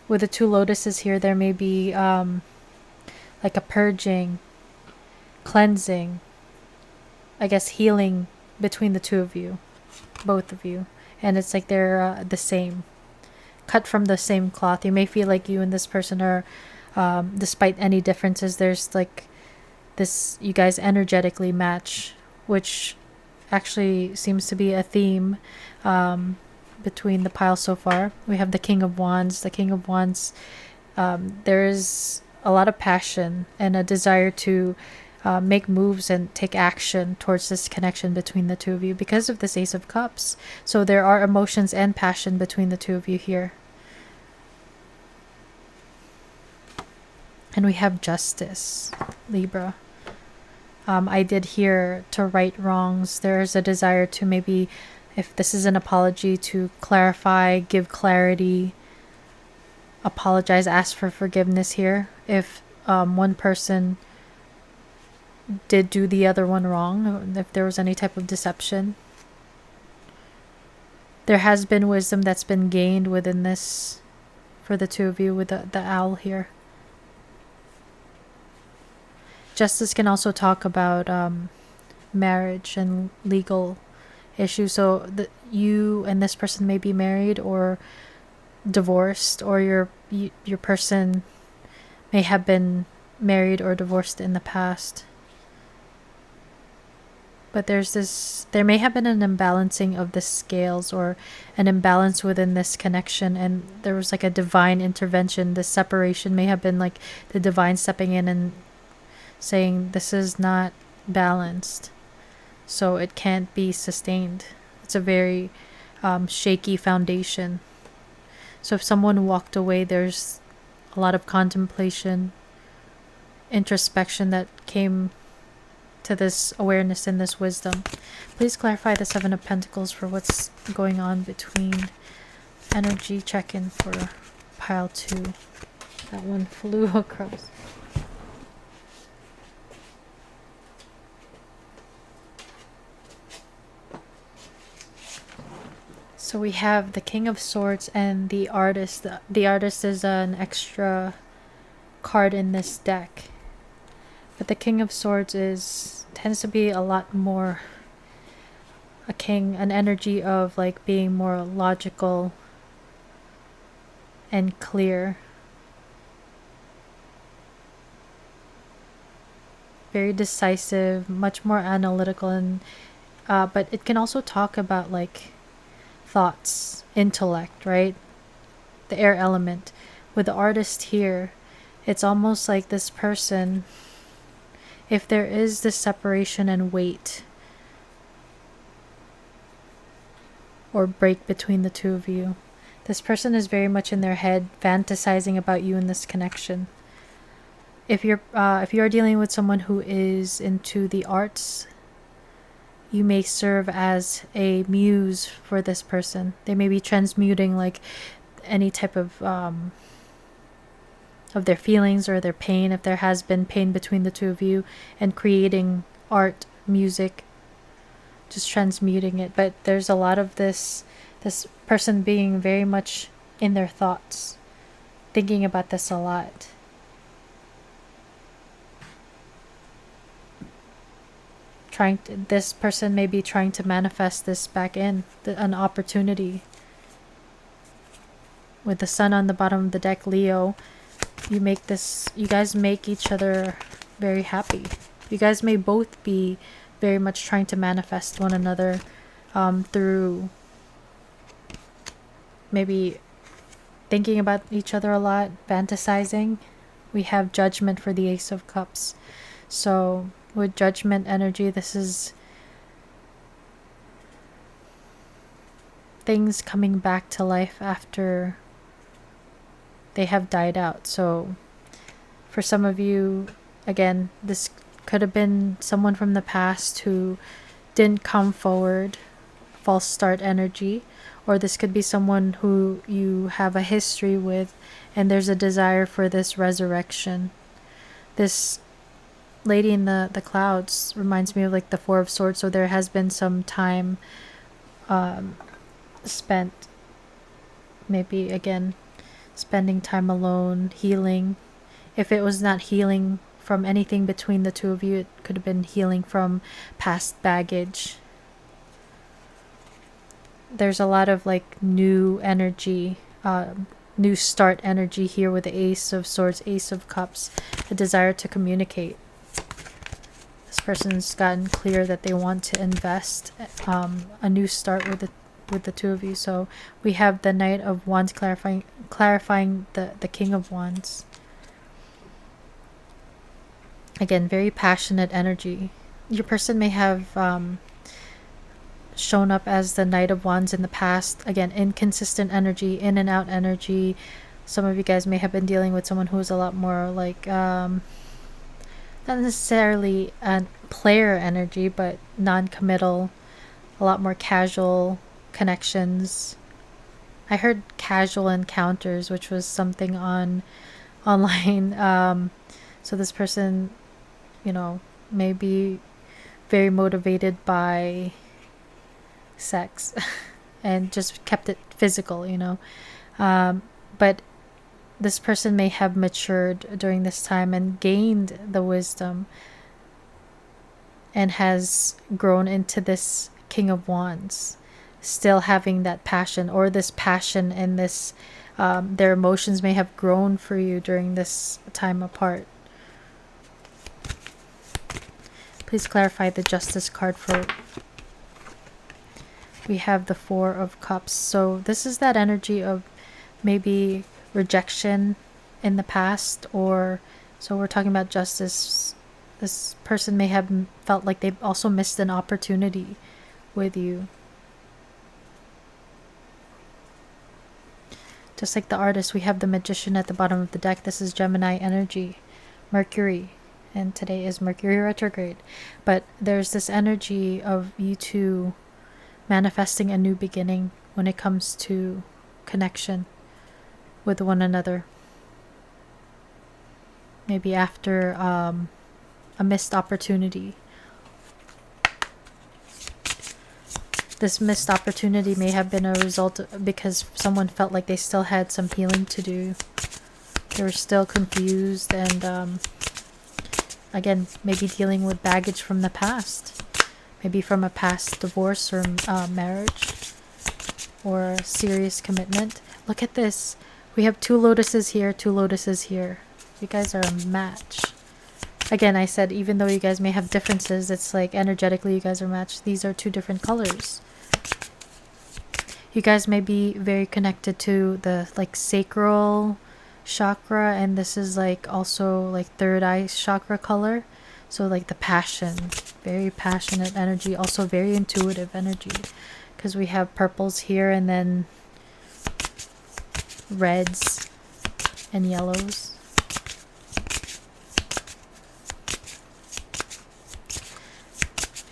[SPEAKER 1] With the 2 lotuses here, there may be like a purging, cleansing, I guess healing between the two of you, both of you. And it's like they're the same, cut from the same cloth. You may feel like you and this person are, despite any differences, there's like this, you guys energetically match, which actually seems to be a theme between the pile so far. We have the King of Wands. The King of Wands, there is a lot of passion and a desire to make moves and take action towards this connection between the two of you because of this Ace of Cups. So there are emotions and passion between the two of you here. And we have Justice, Libra. I did hear to right wrongs. There's a desire to maybe, if this is an apology, to clarify, give clarity, apologize, ask for forgiveness here. If one person did do the other one wrong, if there was any type of deception. There has been wisdom that's been gained within this for the two of you with the owl here. Justice can also talk about marriage and legal issues. So you and this person may be married or divorced, or your person may have been married or divorced in the past. But there may have been an imbalancing of the scales, or an imbalance within this connection, and there was like a divine intervention. This separation may have been like the divine stepping in and saying this is not balanced, so it can't be sustained. It's a very shaky foundation. So if someone walked away, there's a lot of contemplation, introspection that came to this awareness and this wisdom. Please clarify the 7 of Pentacles for what's going on between energy check-in for pile 2. That one flew across. So we have the King of Swords and the Artist. The Artist is an extra card in this deck. But the King of Swords tends to be a lot more a king, an energy of like being more logical and clear. Very decisive, much more analytical, and but it can also talk about like thoughts, intellect, right? The air element. With the artist here, it's almost like this person, if there is this separation and weight or break between the two of you, this person is very much in their head fantasizing about you in this connection. If you are dealing with someone who is into the arts, you may serve as a muse for this person. They may be transmuting like any type of their feelings or their pain, if there has been pain between the two of you, and creating art, music, just transmuting it. But there's a lot of this person being very much in their thoughts, thinking about this a lot. This person may be trying to manifest this back in, an opportunity. With the sun on the bottom of the deck, Leo, you guys make each other very happy. You guys may both be very much trying to manifest one another through maybe thinking about each other a lot, fantasizing. We have Judgment for the Ace of Cups. So with Judgment energy, this is things coming back to life after they have died out. So for some of you, again, this could have been someone from the past who didn't come forward, false start energy, or this could be someone who you have a history with and there's a desire for this resurrection. This lady in the clouds reminds me of like the Four of Swords, so there has been some time spent, maybe again spending time alone, healing. If it was not healing from anything between the two of you, it could have been healing from past baggage. There's a lot of like new energy, new start energy here with the Ace of Swords, Ace of Cups, a desire to communicate. This person's gotten clear that they want to invest, a new start with the two of you. So we have the Knight of Wands clarifying the King of Wands. Again, very passionate energy. Your person may have shown up as the Knight of Wands in the past. Again, inconsistent energy, in and out energy. Some of you guys may have been dealing with someone who's a lot more like not necessarily a player energy, but non-committal, a lot more casual connections. I heard casual encounters, which was something online. So this person, may be very motivated by sex and just kept it physical, but this person may have matured during this time and gained the wisdom and has grown into this King of Wands, still having that passion, or this passion and this their emotions may have grown for you during this time apart. Please clarify the Justice card for. We have the Four of Cups. So this is that energy of maybe rejection in the past, or so we're talking about justice. This person may have felt like they also missed an opportunity with you. Just like the Artist, we have the Magician at the bottom of the deck. This is Gemini energy, Mercury, and today is Mercury retrograde. But there's this energy of you two manifesting a new beginning when it comes to connection with one another. Maybe after a missed opportunity. This missed opportunity may have been a result because someone felt like they still had some healing to do. They were still confused and again, maybe dealing with baggage from the past. Maybe from a past divorce or marriage or a serious commitment. Look at this. We have two lotuses here, two lotuses here. You guys are a match. again, I said, even though you guys may have differences, it's like energetically you guys are matched. These are two different colors. You guys may be very connected to the like sacral chakra, and this is like also like third eye chakra color. So like the passion, very passionate energy, also very intuitive energy, because we have purples here and then reds and yellows.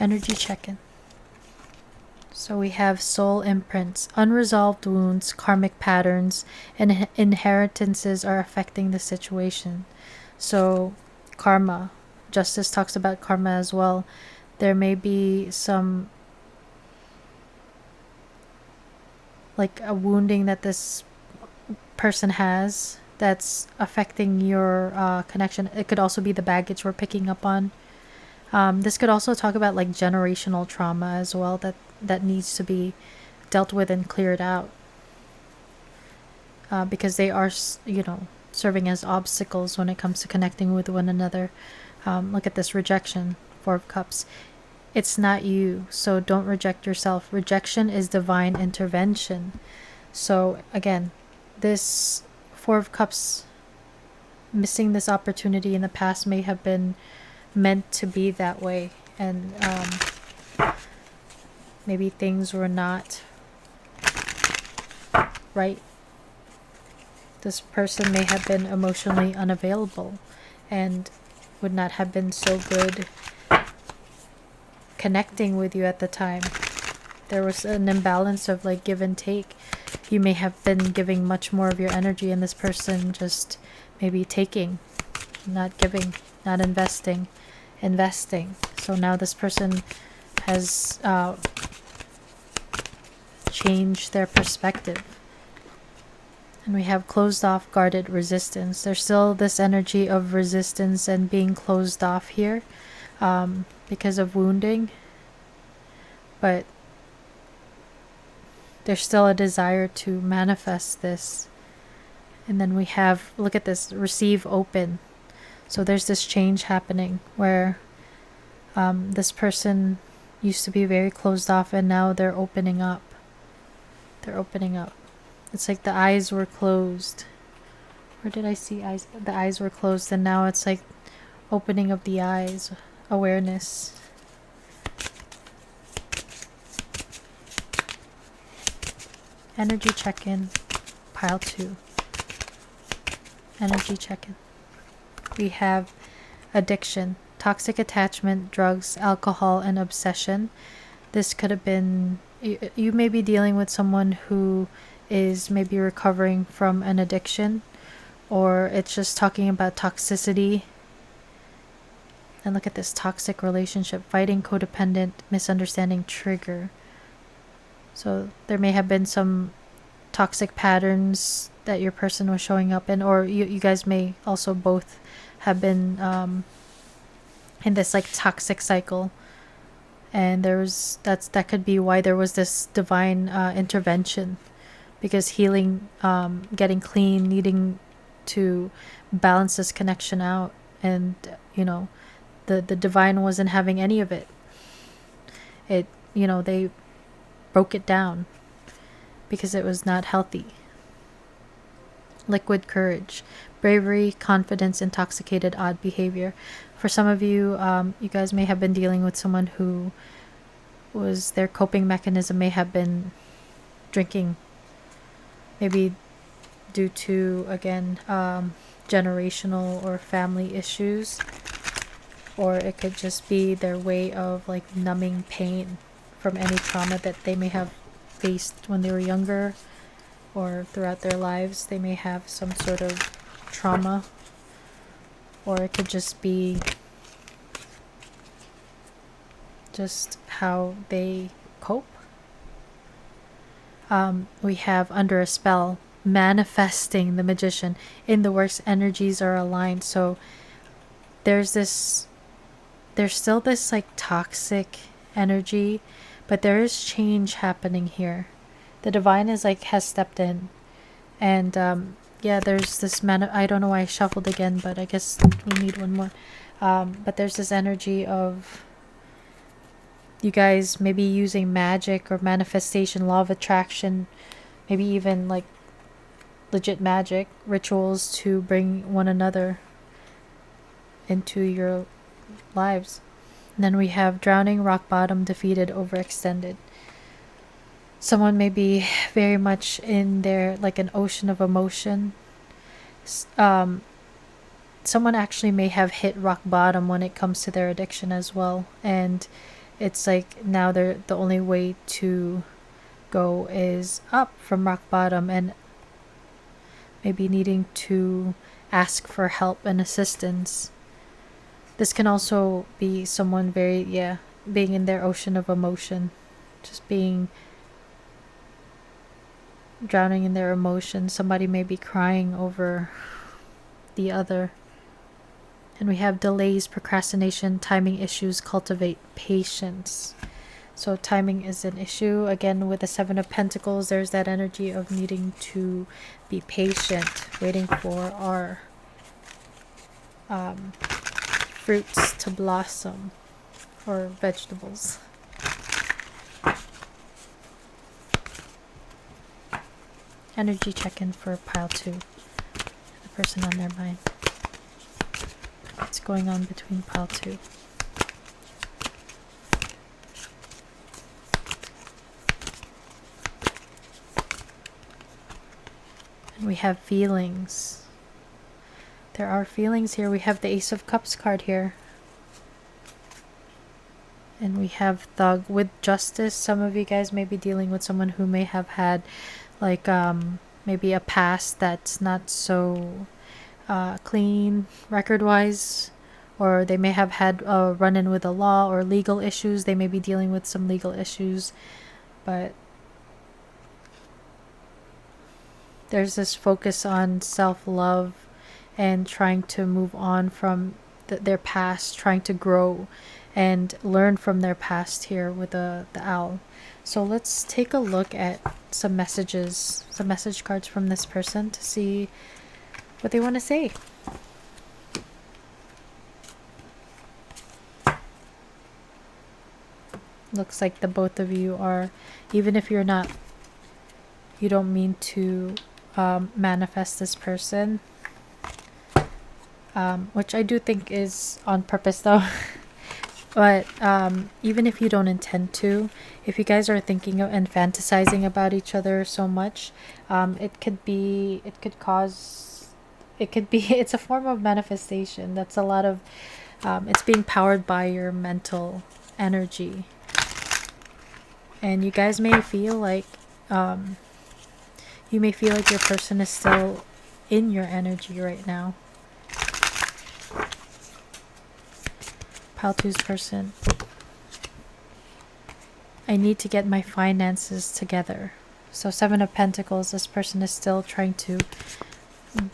[SPEAKER 1] Energy check-in. So we have soul imprints, unresolved wounds, karmic patterns, and inheritances are affecting the situation. So karma, Justice talks about karma as well. There may be some like a wounding that this person has that's affecting your connection. It could also be the baggage we're picking up on. This could also talk about like generational trauma as well that needs to be dealt with and cleared out, because they are, serving as obstacles when it comes to connecting with one another. Look at this rejection, Four of Cups. It's not you, so don't reject yourself. Rejection is divine intervention. So again, this Four of Cups, missing this opportunity in the past may have been meant to be that way, and maybe things were not right. This person may have been emotionally unavailable and would not have been so good connecting with you at the time. There was an imbalance of like give and take. You may have been giving much more of your energy, and this person just maybe taking, not giving, not investing. So now this person has changed their perspective. And we have closed off, guarded, resistance. There's still this energy of resistance and being closed off here, because of wounding. But there's still a desire to manifest this. And then we have, look at this, receive, open. So there's this change happening where this person used to be very closed off, and now they're opening up. It's like the eyes were closed. Where did I see eyes? The eyes were closed, and now it's like opening of the eyes, awareness. Energy check-in, pile 2. Energy check-in. We have addiction, toxic attachment, drugs, alcohol, and obsession. This could have been, you may be dealing with someone who is maybe recovering from an addiction, or it's just talking about toxicity. And look at this, toxic relationship, fighting, codependent, misunderstanding, trigger. So there may have been some toxic patterns that your person was showing up in, or you guys may also both have been in this like toxic cycle, and that could be why there was this divine intervention, because healing, getting clean, needing to balance this connection out, and the divine wasn't having any of it. They broke it down because it was not healthy. Liquid courage, bravery, confidence, intoxicated, odd behavior. For some of you, you guys may have been dealing with someone who was, their coping mechanism may have been drinking, maybe due to, again, generational or family issues, or it could just be their way of like numbing pain from any trauma that they may have faced when they were younger, or throughout their lives. They may have some sort of trauma, or it could just be just how they cope. We have under a spell, manifesting, the magician. In the works, energies are aligned. So there's still this like toxic energy, but there is change happening here. The divine is like has stepped in, and yeah, there's this I don't know why I shuffled again, but I guess we need one more. But there's this energy of you guys maybe using magic or manifestation, law of attraction, maybe even like legit magic rituals to bring one another into your lives. And then we have drowning, rock bottom, defeated, overextended. Someone may be very much in there like an ocean of emotion. Um, someone actually may have hit rock bottom when it comes to their addiction as well, and it's like now they're the only way to go is up from rock bottom, and maybe needing to ask for help and assistance. This can also be someone very, being in their ocean of emotion, just being drowning in their emotions. Somebody may be crying over the other. And we have delays, procrastination, timing issues, cultivate patience. So timing is an issue. Again, with the Seven of Pentacles, there's that energy of needing to be patient, waiting for our fruits to blossom, or vegetables. Energy check-in for pile 2. The person on their mind. What's going on between pile 2? And we have feelings. There are feelings here. We have the Ace of Cups card here. And we have Thug with justice. Some of you guys may be dealing with someone who may have had like maybe a past that's not so clean record-wise, or they may have had a run-in with the law or legal issues. They may be dealing with some legal issues, but there's this focus on self-love and trying to move on from their past, trying to grow and learn from their past here with the owl. So let's take a look at some messages, some message cards from this person to see what they want to say. Looks like the both of you are, even if you're not, you don't mean to manifest this person, which I do think is on purpose though. But even if you don't intend to, if you guys are thinking of and fantasizing about each other so much, it's a form of manifestation. That's a lot of, it's being powered by your mental energy. And you guys may feel like, your person is still in your energy right now. Pile 2's person. I need to get my finances together. So 7 of Pentacles, this person is still trying to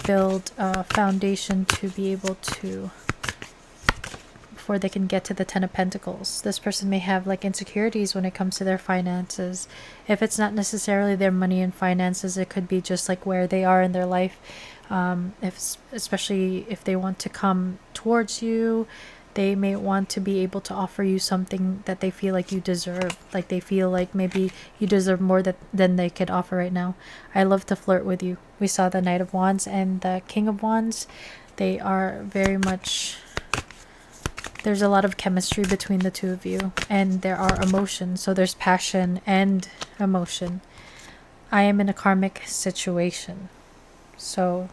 [SPEAKER 1] build a foundation to be able to, before they can get to the 10 of Pentacles. This person may have like insecurities when it comes to their finances. If it's not necessarily their money and finances, it could be just like where they are in their life. Especially if they want to come towards you, they may want to be able to offer you something that they feel like you deserve. Like they feel like maybe you deserve more than they could offer right now. I love to flirt with you. We saw the Knight of Wands and the King of Wands. They are very much, there's a lot of chemistry between the two of you, and there are emotions. So there's passion and emotion. I am in a karmic situation. So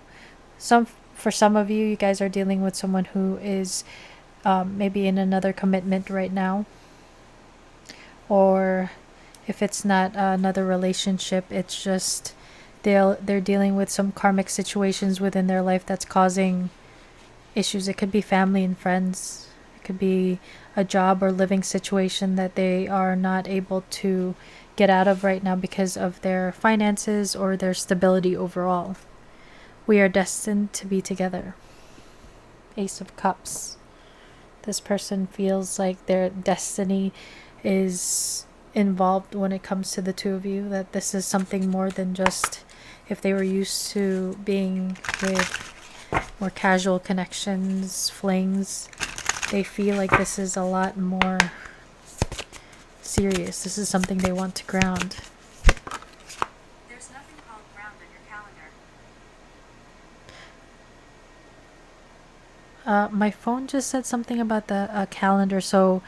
[SPEAKER 1] for some of you, you guys are dealing with someone who is maybe in another commitment right now, or if it's not another relationship, it's just they're dealing with some karmic situations within their life that's causing issues. It could be family and friends, it could be a job or living situation that they are not able to get out of right now because of their finances or their stability overall. We are destined to be together. Ace of Cups. This person feels like their destiny is involved when it comes to the two of you, that this is something more than just if they were used to being with more casual connections, flings, they feel like this is a lot more serious. This is something they want to ground.
[SPEAKER 2] There's nothing called ground on your calendar.
[SPEAKER 1] My phone just said something about the calendar, so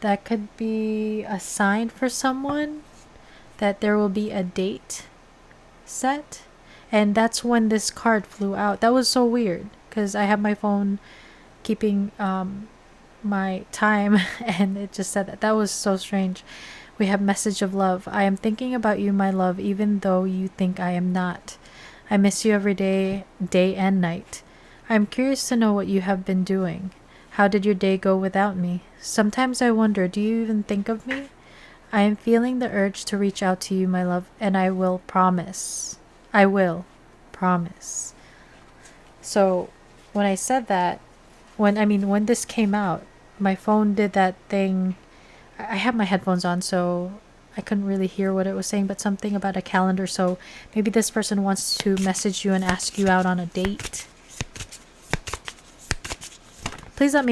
[SPEAKER 1] that could be a sign for someone that there will be a date set. And that's when this card flew out. That was so weird because I have my phone keeping my time and it just said that. That was so strange. We have message of love. I am thinking about you, my love, even though you think I am not. I miss you every day, day and night. I'm curious to know what you have been doing. How did your day go without me? Sometimes I wonder, do you even think of me? I am feeling the urge to reach out to you, my love, and I will promise. I will promise. So when I said that, when this came out, my phone did that thing. I had my headphones on, so I couldn't really hear what it was saying, but something about a calendar. So maybe this person wants to message you and ask you out on a date. Please let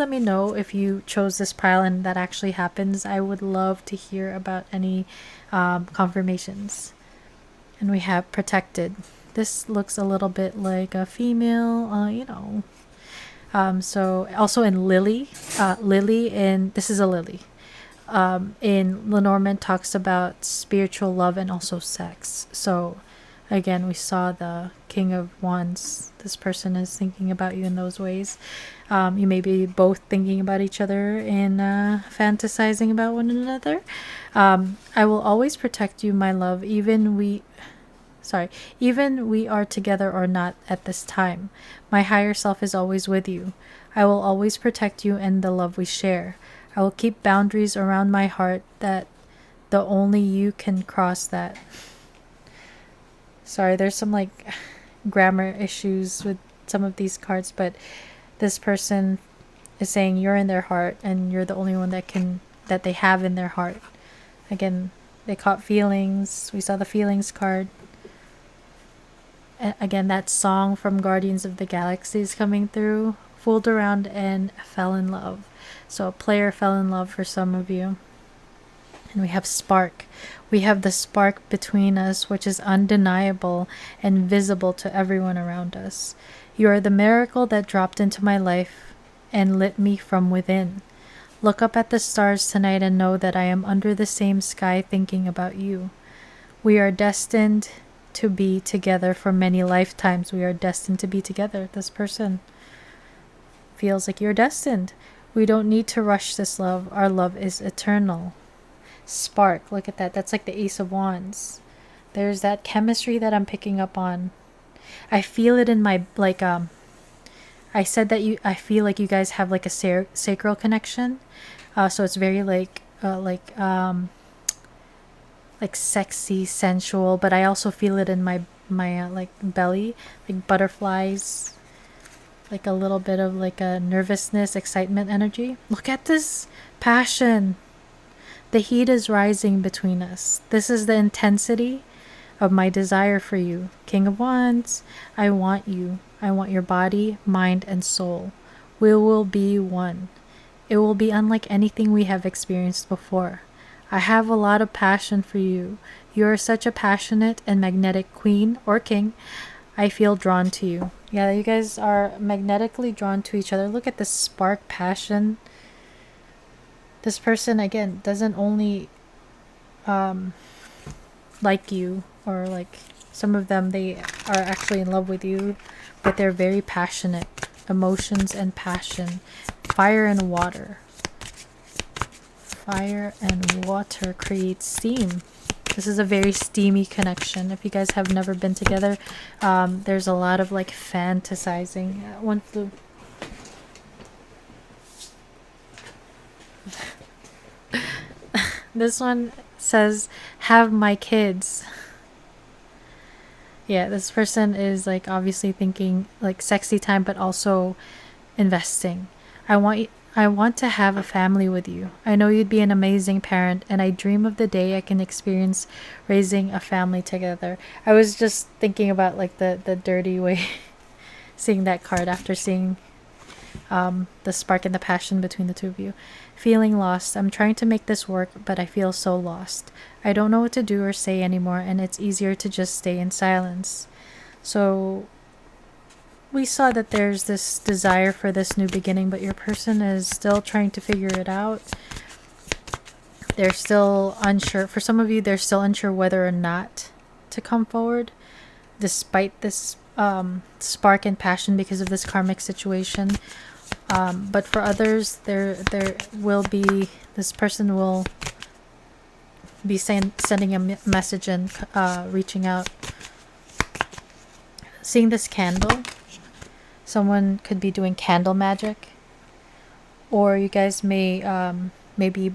[SPEAKER 1] me know if you chose this pile and that actually happens. I would love to hear about any confirmations. And we have protected. This looks a little bit like a female, so also in Lily, this is a Lily. In Lenormand talks about spiritual love and also sex. So again, we saw the King of Wands. This person is thinking about you in those ways. You may be both thinking about each other and fantasizing about one another. I will always protect you, my love, even we are together or not at this time. My higher self is always with you. I will always protect you and the love we share. I will keep boundaries around my heart that the only you can cross that. Sorry, there's some grammar issues with some of these cards, but this person is saying you're in their heart and you're the only one that they have in their heart. Again, they caught feelings. We saw the feelings card. Again, that song from Guardians of the Galaxy is coming through. Fooled around and fell in love. So a player fell in love for some of you. And we have spark. We have the spark between us, which is undeniable and visible to everyone around us. You are the miracle that dropped into my life and lit me from within. Look up at the stars tonight and know that I am under the same sky thinking about you. We are destined to be together for many lifetimes. We are destined to be together. This person feels like you're destined. We don't need to rush this love. Our love is eternal. Spark, look at that. That's like the Ace of Wands. There's that chemistry that I'm picking up on. I feel it in my I said that I feel like you guys have like a sacral connection. So it's very like sexy, sensual, but I also feel it in my belly, like butterflies, like a little bit of like a nervousness, excitement energy. Look at this passion. The heat is rising between us. This is the intensity of my desire for you. King of Wands, I want you. I want your body, mind, and soul. We will be one. It will be unlike anything we have experienced before. I have a lot of passion for you. You are such a passionate and magnetic queen or king. I feel drawn to you. Yeah, you guys are magnetically drawn to each other. Look at the spark passion. This person, again, doesn't only like you, or like some of them, they are actually in love with you, but they're very passionate. Emotions and passion. Fire and water. Fire and water creates steam. This is a very steamy connection. If you guys have never been together, there's a lot of like fantasizing. One flew. This one says, have my kids. Yeah, this person is like obviously thinking like sexy time, but also investing. I want you, I want to have a family with you. I know you'd be an amazing parent, and I dream of the day I can experience raising a family together. I was just thinking about like the dirty way seeing that card after seeing the spark and the passion between the two of you. Feeling lost. I'm trying to make this work, but I feel so lost. I don't know what to do or say anymore, and it's easier to just stay in silence. So we saw that there's this desire for this new beginning, but your person is still trying to figure it out. They're still unsure. For some of you, they're still unsure whether or not to come forward, despite this spark and passion because of this karmic situation. But for others, there will be, this person will be sending a message and reaching out. Seeing this candle, someone could be doing candle magic, or you guys may maybe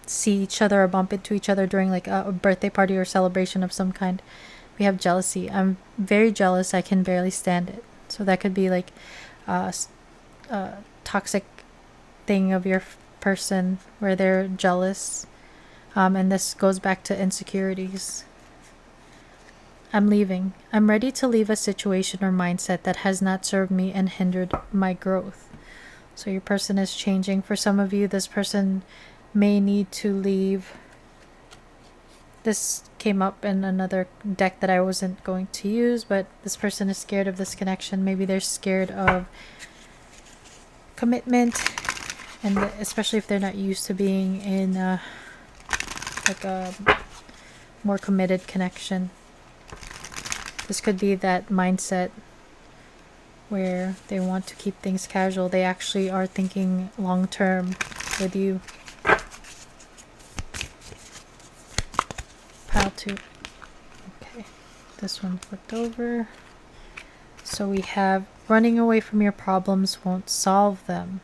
[SPEAKER 1] see each other or bump into each other during like a birthday party or celebration of some kind. We have jealousy. I'm very jealous. I can barely stand it. So that could be like a toxic thing of your person where they're jealous. And this goes back to insecurities. I'm leaving. I'm ready to leave a situation or mindset that has not served me and hindered my growth. So your person is changing. For some of you, this person may need to leave. This came up in another deck that I wasn't going to use, but this person is scared of this connection. Maybe they're scared of commitment, and especially if they're not used to being in like a more committed connection. This could be that mindset where they want to keep things casual. They actually are thinking long term with you. Pile 2. Okay, this one flipped over. So we have running away from your problems won't solve them.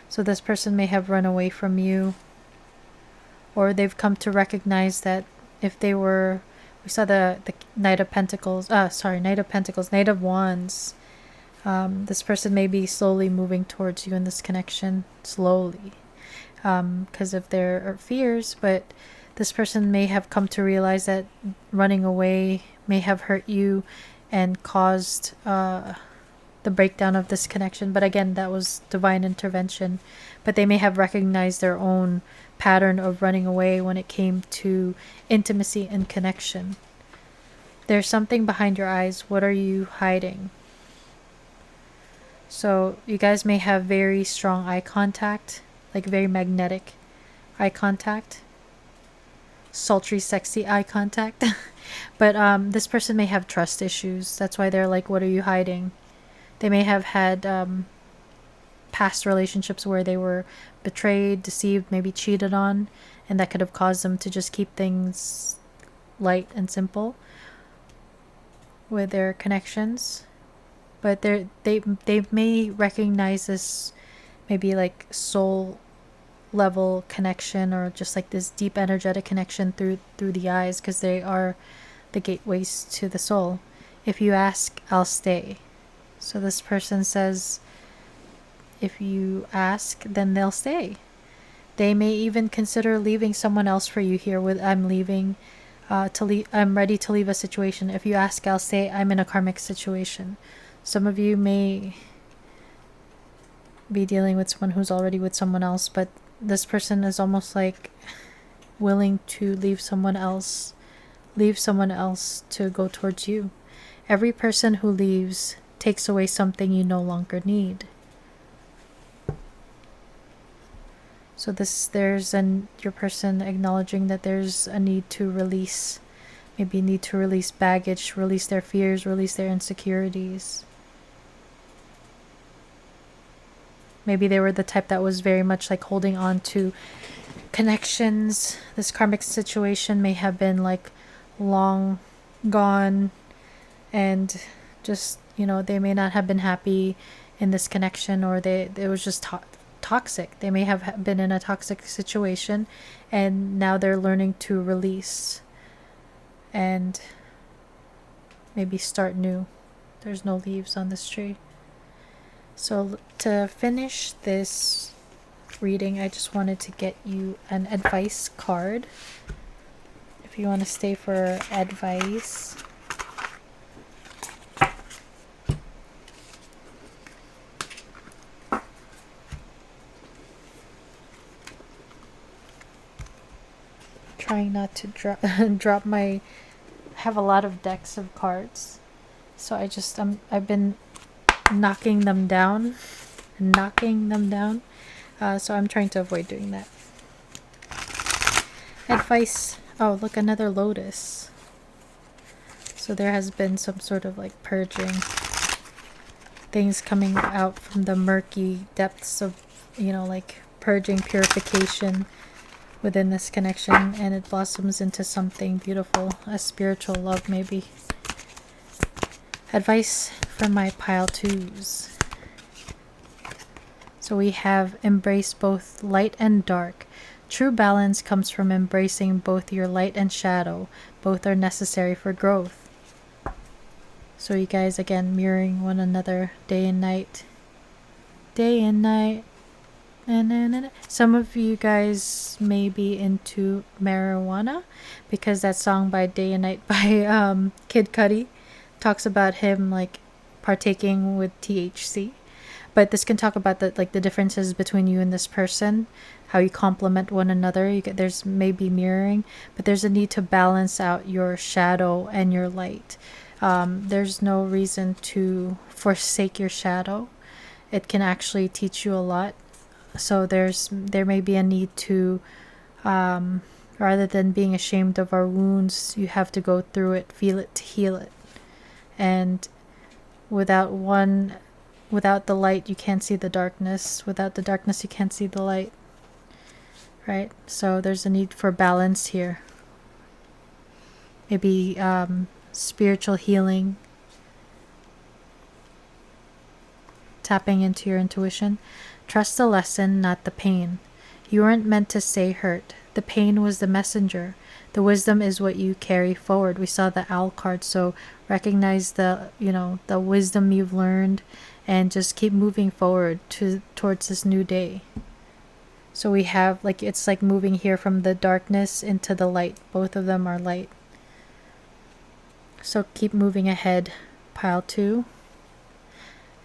[SPEAKER 1] So this person may have run away from you, or they've come to recognize that if they were, we saw the Knight of Pentacles, Knight of Wands. This person may be slowly moving towards you in this connection, slowly, because of their fears, but this person may have come to realize that running away may have hurt you and caused the breakdown of this connection. But again, that was divine intervention. But they may have recognized their own pattern of running away when it came to intimacy and connection. There's something behind your eyes. What are you hiding? So you guys may have very strong eye contact, like very magnetic eye contact, sultry, sexy eye contact. But this person may have trust issues. That's why they're like, what are you hiding? They may have had past relationships where they were betrayed, deceived, maybe cheated on, and that could have caused them to just keep things light and simple with their connections. But they may recognize this maybe like soul level connection, or just like this deep energetic connection through the eyes, because they are the gateways to the soul. If you ask, I'll stay. So this person says, if you ask, then they'll stay. They may even consider leaving someone else for you here with I'm leaving to leave. I'm ready to leave a situation. If you ask, I'll stay. I'm in a karmic situation. Some of you may be dealing with someone who's already with someone else, but this person is almost like willing to leave someone else to go towards you. Every person who leaves takes away something you no longer need. So your person acknowledging that there's a need to release, maybe need to release baggage, release their fears, release their insecurities. Maybe they were the type that was very much like holding on to connections. This karmic situation may have been like long gone, and just, they may not have been happy in this connection, or it was just toxic. They may have been in a toxic situation, and now they're learning to release and maybe start new. There's no leaves on this tree. So to finish this reading, I just wanted to get you an advice card. If you want to stay for advice. Trying not to drop my, have a lot of decks of cards, so I've been knocking them down, so I'm trying to avoid doing that. Advice. Oh, look, another lotus. So there has been some sort of like purging, things coming out from the murky depths of, like purging, purification within this connection, and it blossoms into something beautiful, a spiritual love maybe. Advice from my pile twos. So we have embrace both light and dark. True balance comes from embracing both your light and shadow. Both are necessary for growth. So you guys, again, mirroring one another day and night. Day and night. Some of you guys may be into marijuana, because that song by Day and Night by Kid Cudi talks about him like partaking with THC. But this can talk about the differences between you and this person, how you complement one another. There's maybe mirroring, but there's a need to balance out your shadow and your light. There's no reason to forsake your shadow. It can actually teach you a lot. So there may be a need to, rather than being ashamed of our wounds, you have to go through it, feel it to heal it. And without the light, you can't see the darkness. Without the darkness, you can't see the light. Right? So there's a need for balance here. Maybe spiritual healing, tapping into your intuition. Trust the lesson, not the pain. You weren't meant to stay hurt. The pain was the messenger. The wisdom is what you carry forward. We saw the owl card, so recognize the wisdom you've learned, and just keep moving forward towards this new day. So we have it's like moving here from the darkness into the light. Both of them are light. So keep moving ahead, pile 2.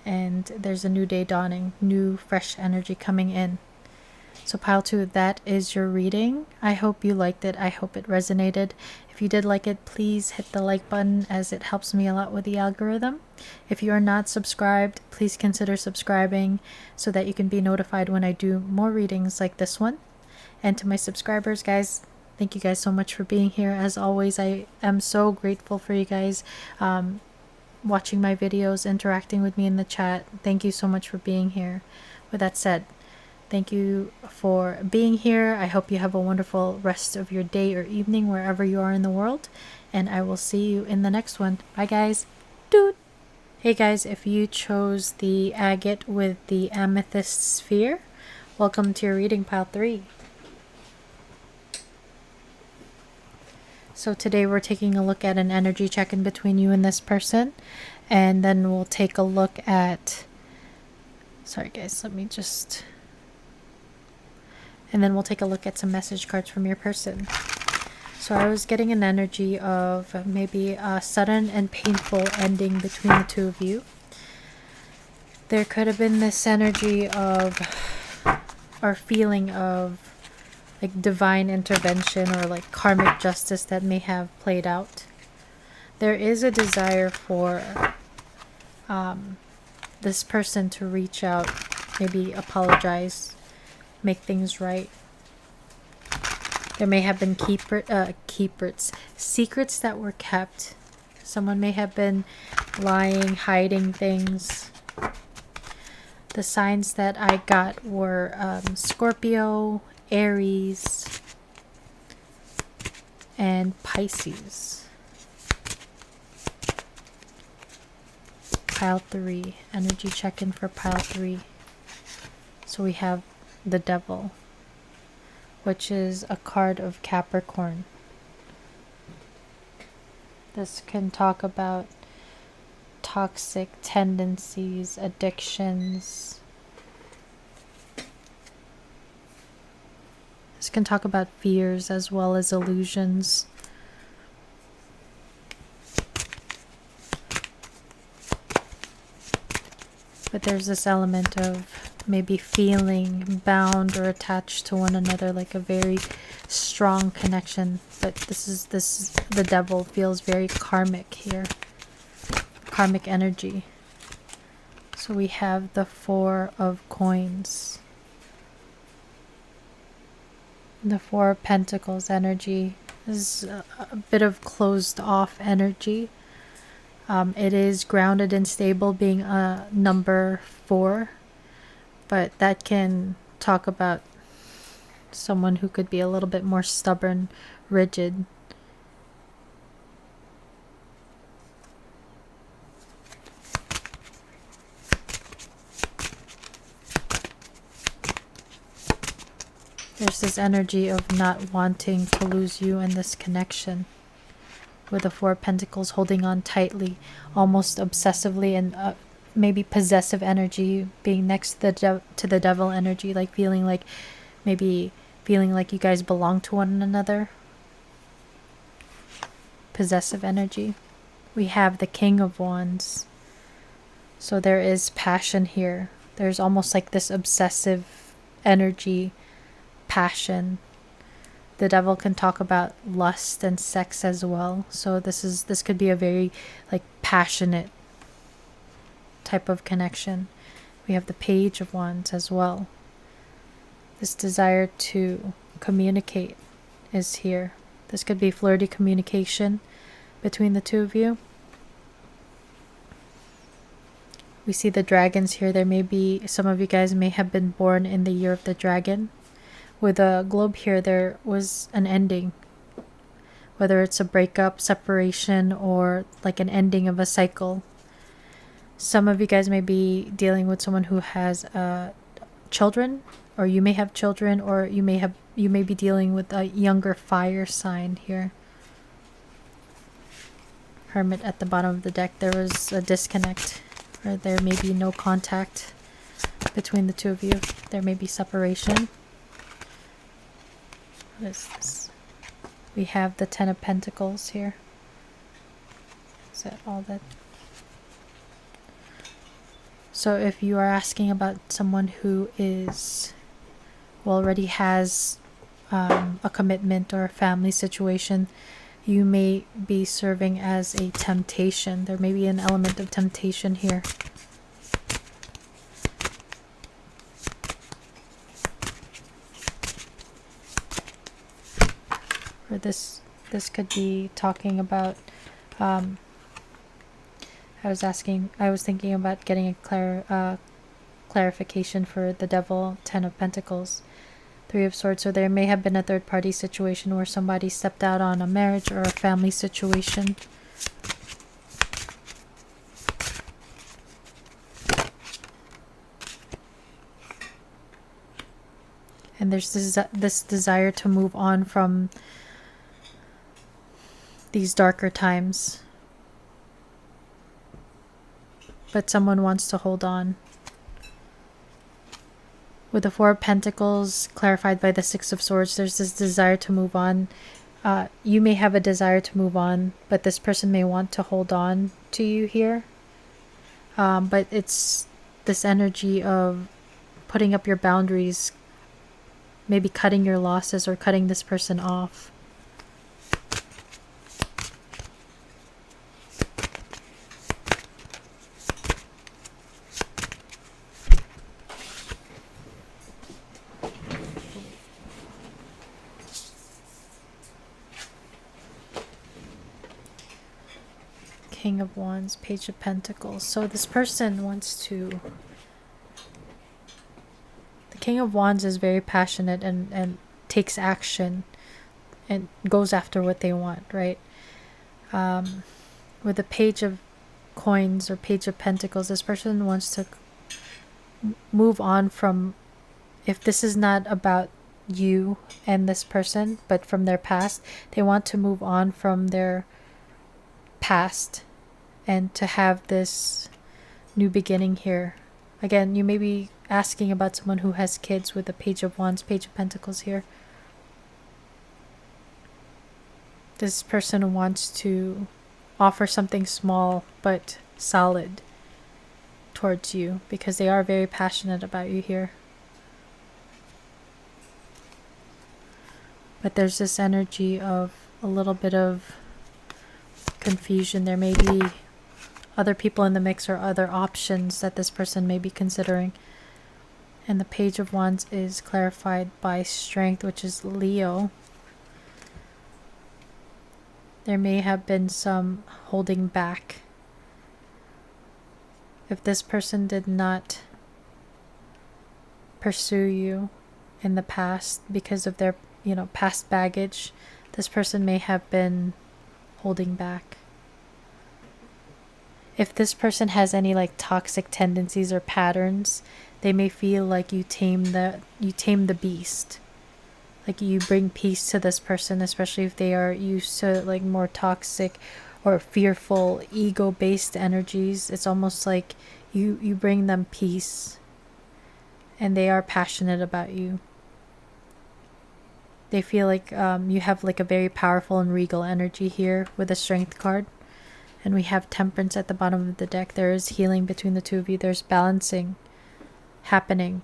[SPEAKER 1] And there's a new day dawning, new fresh energy coming in. So pile 2, that is your reading. I hope you liked it. I hope it resonated. If you did like it, please hit the like button, as it helps me a lot with the algorithm. If you are not subscribed, please consider subscribing so that you can be notified when I do more readings like this one. And to my subscribers, guys, thank you guys so much for being here. As always, I am so grateful for you guys watching my videos, interacting with me in the chat. Thank you so much for being here. With that said, thank you for being here. I hope you have a wonderful rest of your day or evening wherever you are in the world, and I will see you in the next one. Bye guys. Doot. Hey guys, if you chose the agate with the amethyst sphere, welcome to your reading, pile 3. So today we're taking a look at an energy check-in between you and this person, and then we'll take a look at, sorry guys, and then we'll take a look at some message cards from your person. So I was getting an energy of maybe a sudden and painful ending between the two of you. There could have been this energy of, or feeling of, like divine intervention or like karmic justice that may have played out. There is a desire for this person to reach out, maybe apologize, make things right. There may have been secrets that were kept. Someone may have been lying, hiding things. The signs that I got were Scorpio, Aries, and Pisces. Pile 3, energy check-in for pile 3. So we have the Devil, which is a card of Capricorn. This can talk about toxic tendencies, addictions, can talk about fears as well as illusions. But there's this element of maybe feeling bound or attached to one another, like a very strong connection. But the devil feels very karmic here. Karmic energy. So we have the Four of Coins. The Four of Pentacles energy is a bit of closed off energy. It is grounded and stable, being a number 4, but that can talk about someone who could be a little bit more stubborn, rigid. There's this energy of not wanting to lose you in this connection. With the Four of Pentacles, holding on tightly, almost obsessively, and maybe possessive energy being next to the devil energy, like feeling like you guys belong to one another. Possessive energy. We have the King of Wands. So there is passion here. There's almost like this obsessive energy, passion. The devil can talk about lust and sex as well. So this could be a very like passionate type of connection. We have the Page of Wands as well. This desire to communicate is here. This could be flirty communication between the two of you. We see the dragons here. There may be, some of you guys may have been born in the year of the dragon. With a globe here, there was an ending. Whether it's a breakup, separation, or like an ending of a cycle. Some of you guys may be dealing with someone who has children, or you may have children, or you may be dealing with a younger fire sign here. Hermit at the bottom of the deck. There was a disconnect, or there may be no contact between the two of you. There may be separation. What is this? We have the Ten of Pentacles here. Is that all that? So if you are asking about someone who already has a commitment or a family situation, you may be serving as a temptation. There may be an element of temptation here. Or this could be talking about I was thinking about getting a clarification for the devil, Ten of Pentacles, Three of Swords. So there may have been a third party situation where somebody stepped out on a marriage or a family situation. And there's this desire to move on from these darker times. But someone wants to hold on. With the Four of Pentacles clarified by the Six of Swords, there's this desire to move on. You may have a desire to move on, but this person may want to hold on to you here. But it's this energy of putting up your boundaries, maybe cutting your losses or cutting this person off. King of Wands, Page of Pentacles. So this person wants to... The King of Wands is very passionate and takes action and goes after what they want, right? With the Page of Coins or Page of Pentacles, this person wants to move on from... If this is not about you and this person, but from their past, they want to move on from their past and to have this new beginning here. Again, you may be asking about someone who has kids with the Page of Wands, Page of Pentacles here. This person wants to offer something small but solid towards you because they are very passionate about you here. But there's this energy of a little bit of confusion. There may be other people in the mix or other options that this person may be considering. And the Page of Wands is clarified by Strength, which is Leo. There may have been some holding back. If this person did not pursue you in the past because of their, past baggage, this person may have been holding back. If this person has any like toxic tendencies or patterns, they may feel like you tame the beast. Like you bring peace to this person, especially if they are used to like more toxic or fearful, ego-based energies. It's almost like you bring them peace, and they are passionate about you. They feel like you have like a very powerful and regal energy here with the Strength card. And we have Temperance at the bottom of the deck. There is healing between the two of you. There's balancing happening.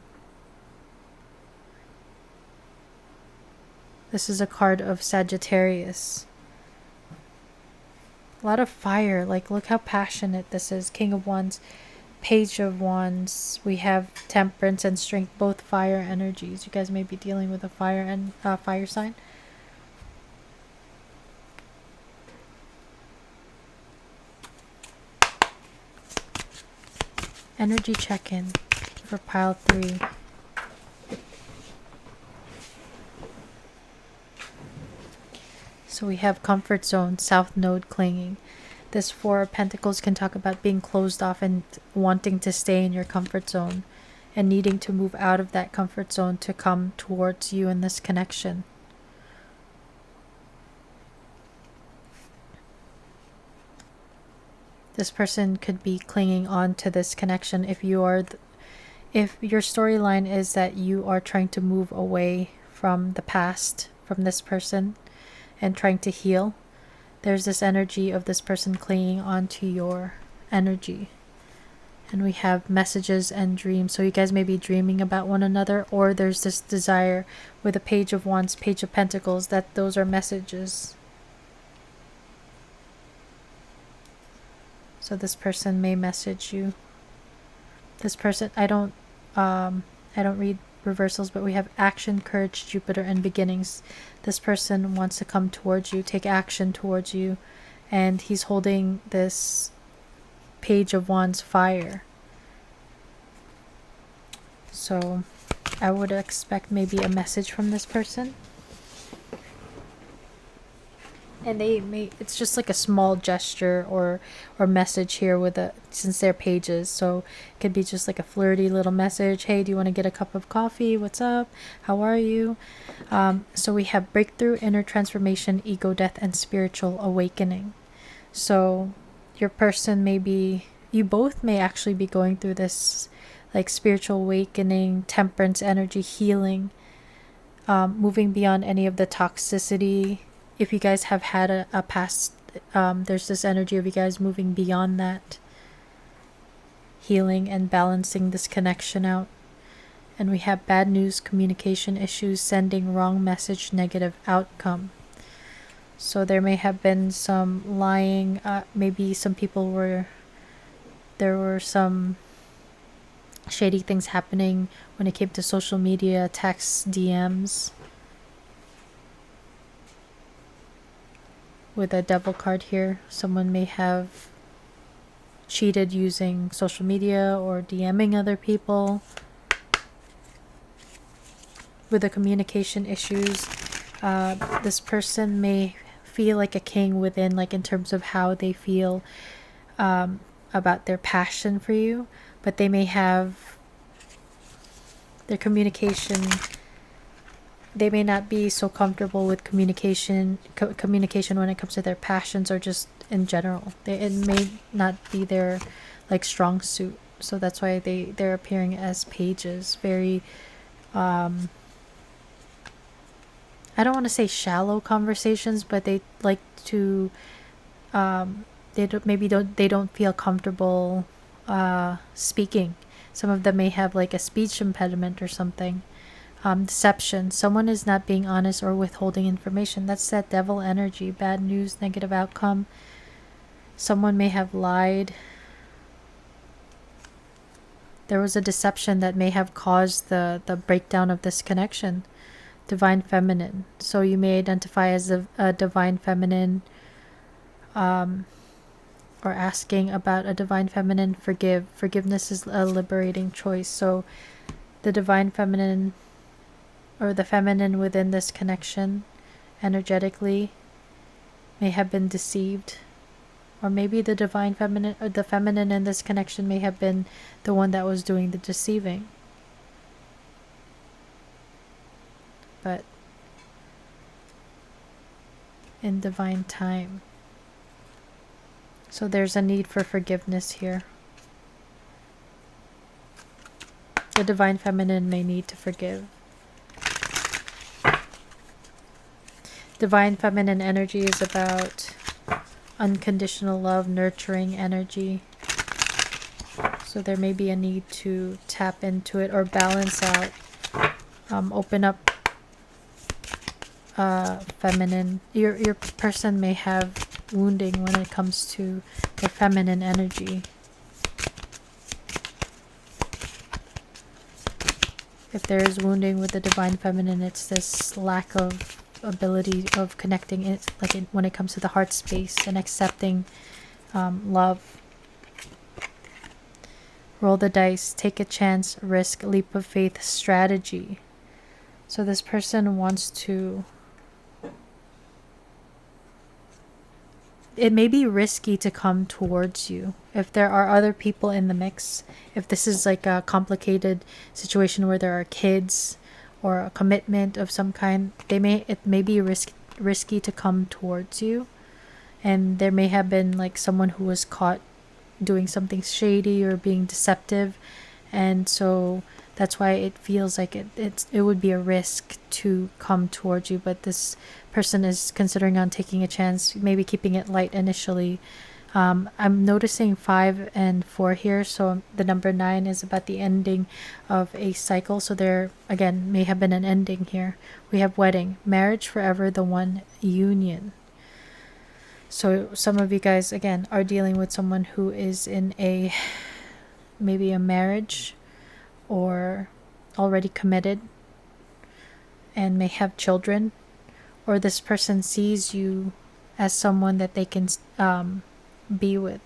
[SPEAKER 1] This is a card of Sagittarius. A lot of fire. Like, look how passionate this is. King of Wands, Page of Wands. We have Temperance and Strength, both fire energies. You guys may be dealing with a fire sign. Energy check-in for pile 3. So we have Comfort Zone, South Node clinging. This 4 of Pentacles can talk about being closed off and wanting to stay in your comfort zone and needing to move out of that comfort zone to come towards you in this connection. This person could be clinging on to this connection if you are if your storyline is that you are trying to move away from the past, from this person, and trying to heal. There's this energy of this person clinging onto your energy. And we have messages and dreams. So you guys may be dreaming about one another, or there's this desire with a Page of Wands, Page of Pentacles, that those are messages. So this person may message you. This person, I don't read reversals, but we have Action, Courage, Jupiter, and Beginnings. This person wants to come towards you, take action towards you, and he's holding this Page of Wands, Fire. So I would expect maybe a message from this person. And it's just like a small gesture or message here since they're pages. So it could be just like a flirty little message. Hey, do you want to get a cup of coffee? What's up? How are you? So we have breakthrough, inner transformation, ego death, and spiritual awakening. So your person you both may actually be going through this like spiritual awakening, temperance energy, healing, moving beyond any of the toxicity. If you guys have had a past, there's this energy of you guys moving beyond that, healing and balancing this connection out. And we have bad news, communication issues, sending wrong message, negative outcome. So there may have been some lying, maybe there were some shady things happening when it came to social media, texts, DMs. With a Devil card here, someone may have cheated using social media or DMing other people. With the communication issues, this person may feel like a king within, like in terms of how they feel about their passion for you, but they may have their communication. They may not be so comfortable with communication when it comes to their passions or just in general. It may not be their like strong suit. So that's why they're appearing as pages. Very, I I don't want to say shallow conversations, but they like to they don't feel comfortable speaking. Some of them may have like a speech impediment or something. Deception. Someone is not being honest or withholding information. That's that devil energy. Bad news, negative outcome. Someone may have lied. There was a deception that may have caused the breakdown of this connection. Divine feminine. So you may identify as a divine feminine, or asking about a divine feminine. Forgiveness is a liberating choice. So the divine feminine, or the feminine within this connection energetically, may have been deceived. Or maybe the divine feminine, or the feminine in this connection, may have been the one that was doing the deceiving. But in divine time. So there's a need for forgiveness here. The divine feminine may need to forgive. Divine feminine energy is about unconditional love, nurturing energy. So there may be a need to tap into it or balance out, open up feminine. Your person may have wounding when it comes to the feminine energy. If there is wounding with the divine feminine, it's this lack of ability of connecting it, like when it comes to the heart space and accepting love. Roll the dice, take a chance, risk, leap of faith strategy. So this person wants to, it may be risky to come towards you if there are other people in the mix. If this is like a complicated situation where there are kids or a commitment of some kind, it may be risky to come towards you. And there may have been like someone who was caught doing something shady or being deceptive, and so that's why it feels like it would be a risk to come towards you. But this person is considering on taking a chance, maybe keeping it light initially. I'm noticing 5 and 4 here, so the number 9 is about the ending of a cycle. So there again may have been an ending here. We have wedding, marriage forever, the one, union. So some of you guys again are dealing with someone who is in maybe a marriage or already committed and may have children, or this person sees you as someone that they can be with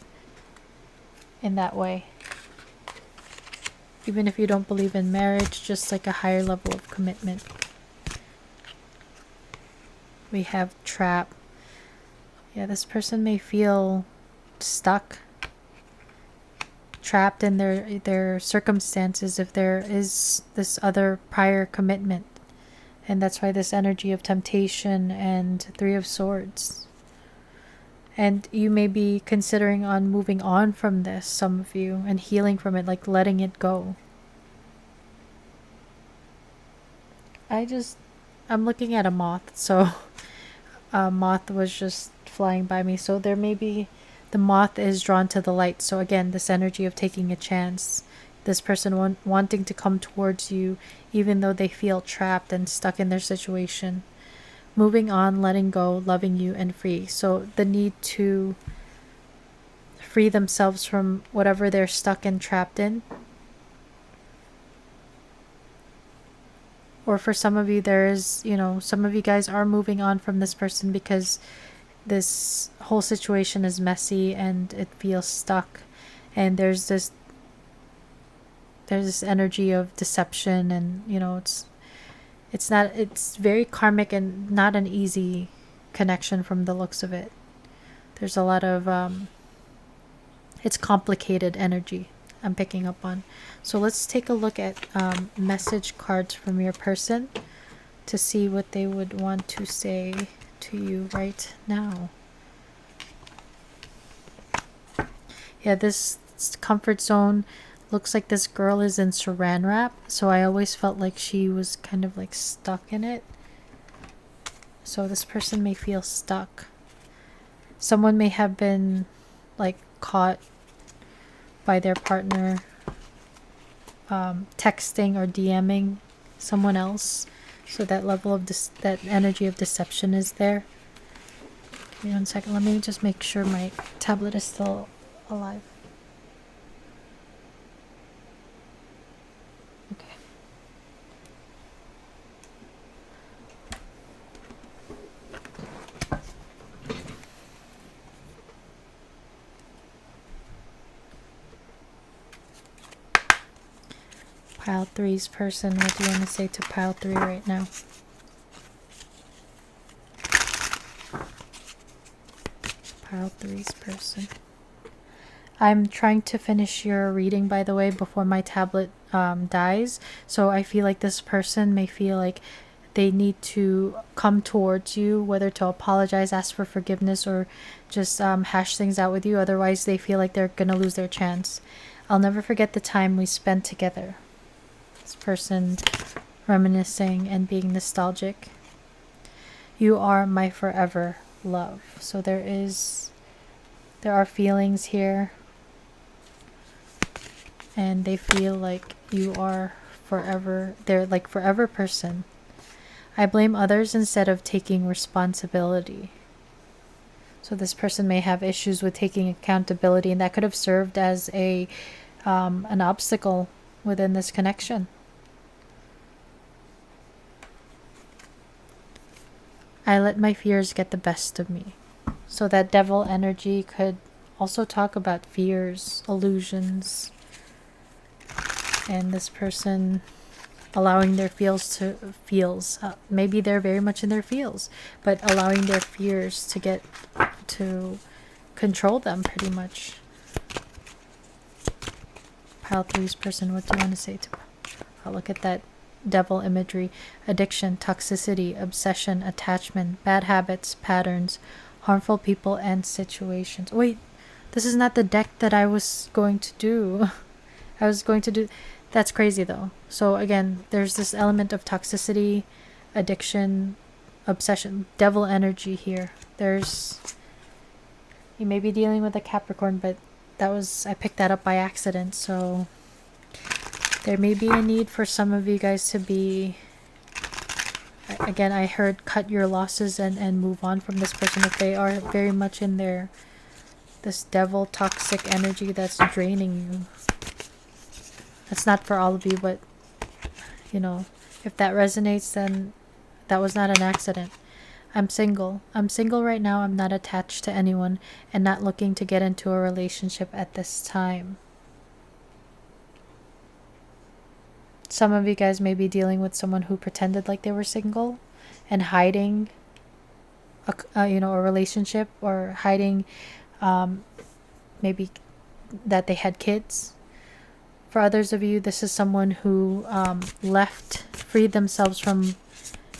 [SPEAKER 1] in that way. Even if you don't believe in marriage, just like a higher level of commitment. We have trap. Yeah, this person may feel stuck, trapped in their circumstances if there is this other prior commitment. And that's why this energy of temptation and 3 of Swords. And you may be considering on moving on from this, some of you, and healing from it, like letting it go. I'm looking at a moth, so a moth was just flying by me. So there may be, the moth is drawn to the light. So again, this energy of taking a chance. This person wanting to come towards you even though they feel trapped and stuck in their situation. Moving on, letting go, loving you, and free. So the need to free themselves from whatever they're stuck and trapped in. Or for some of you, some of you guys are moving on from this person because this whole situation is messy and it feels stuck. And there's this energy of deception, and it's very karmic and not an easy connection from the looks of it. There's a lot of it's complicated energy I'm picking up on. So let's take a look at message cards from your person to see what they would want to say to you right now. Yeah, this comfort zone looks like this girl is in saran wrap, so I always felt like she was kind of like stuck in it. So this person may feel stuck. Someone may have been like caught by their partner texting or DMing someone else. So that level of that energy of deception is there. Give me 1 second. Let me just make sure my tablet is still alive. Okay. Pile three's person, what do you want to say to pile three right now? Pile three's person. I'm trying to finish your reading, by the way, before my tablet dies. So I feel like this person may feel like they need to come towards you, whether to apologize, ask for forgiveness, or just hash things out with you. Otherwise, they feel like they're going to lose their chance. I'll never forget the time we spent together. This person reminiscing and being nostalgic. You are my forever love. So there are feelings here, and they feel like you are forever. They're like forever person. I blame others instead of taking responsibility. So this person may have issues with taking accountability, and that could have served as an obstacle within this connection. I let my fears get the best of me. So that devil energy could also talk about fears, illusions, and this person allowing their feels, maybe they're very much in their feels, but allowing their fears to control them pretty much. Pile three's person, what do you want to say to? I'll look at that devil imagery. Addiction, toxicity, obsession, attachment, bad habits, patterns, harmful people and situations. Wait, this is not the deck that I was going to do. I was going to do... That's crazy though. So again, there's this element of toxicity, addiction, obsession, devil energy here. You may be dealing with a Capricorn, but I picked that up by accident. So there may be a need for some of you guys to be, again, I heard cut your losses and move on from this person if they are very much in this devil toxic energy that's draining you. That's not for all of you, but if that resonates, then that was not an accident. I'm single. I'm single right now. I'm not attached to anyone and not looking to get into a relationship at this time. Some of you guys may be dealing with someone who pretended like they were single and hiding a relationship, or hiding maybe that they had kids. For others of you, this is someone who freed themselves from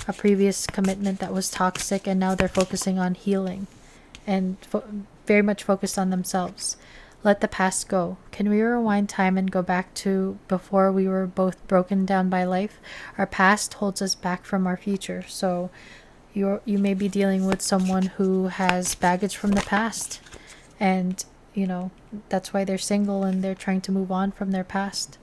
[SPEAKER 1] a previous commitment that was toxic, and now they're focusing on healing and very much focused on themselves. Let the past go. Can we rewind time and go back to before we were both broken down by life? Our past holds us back from our future. So you may be dealing with someone who has baggage from the past, and that's why they're single and they're trying to move on from their past.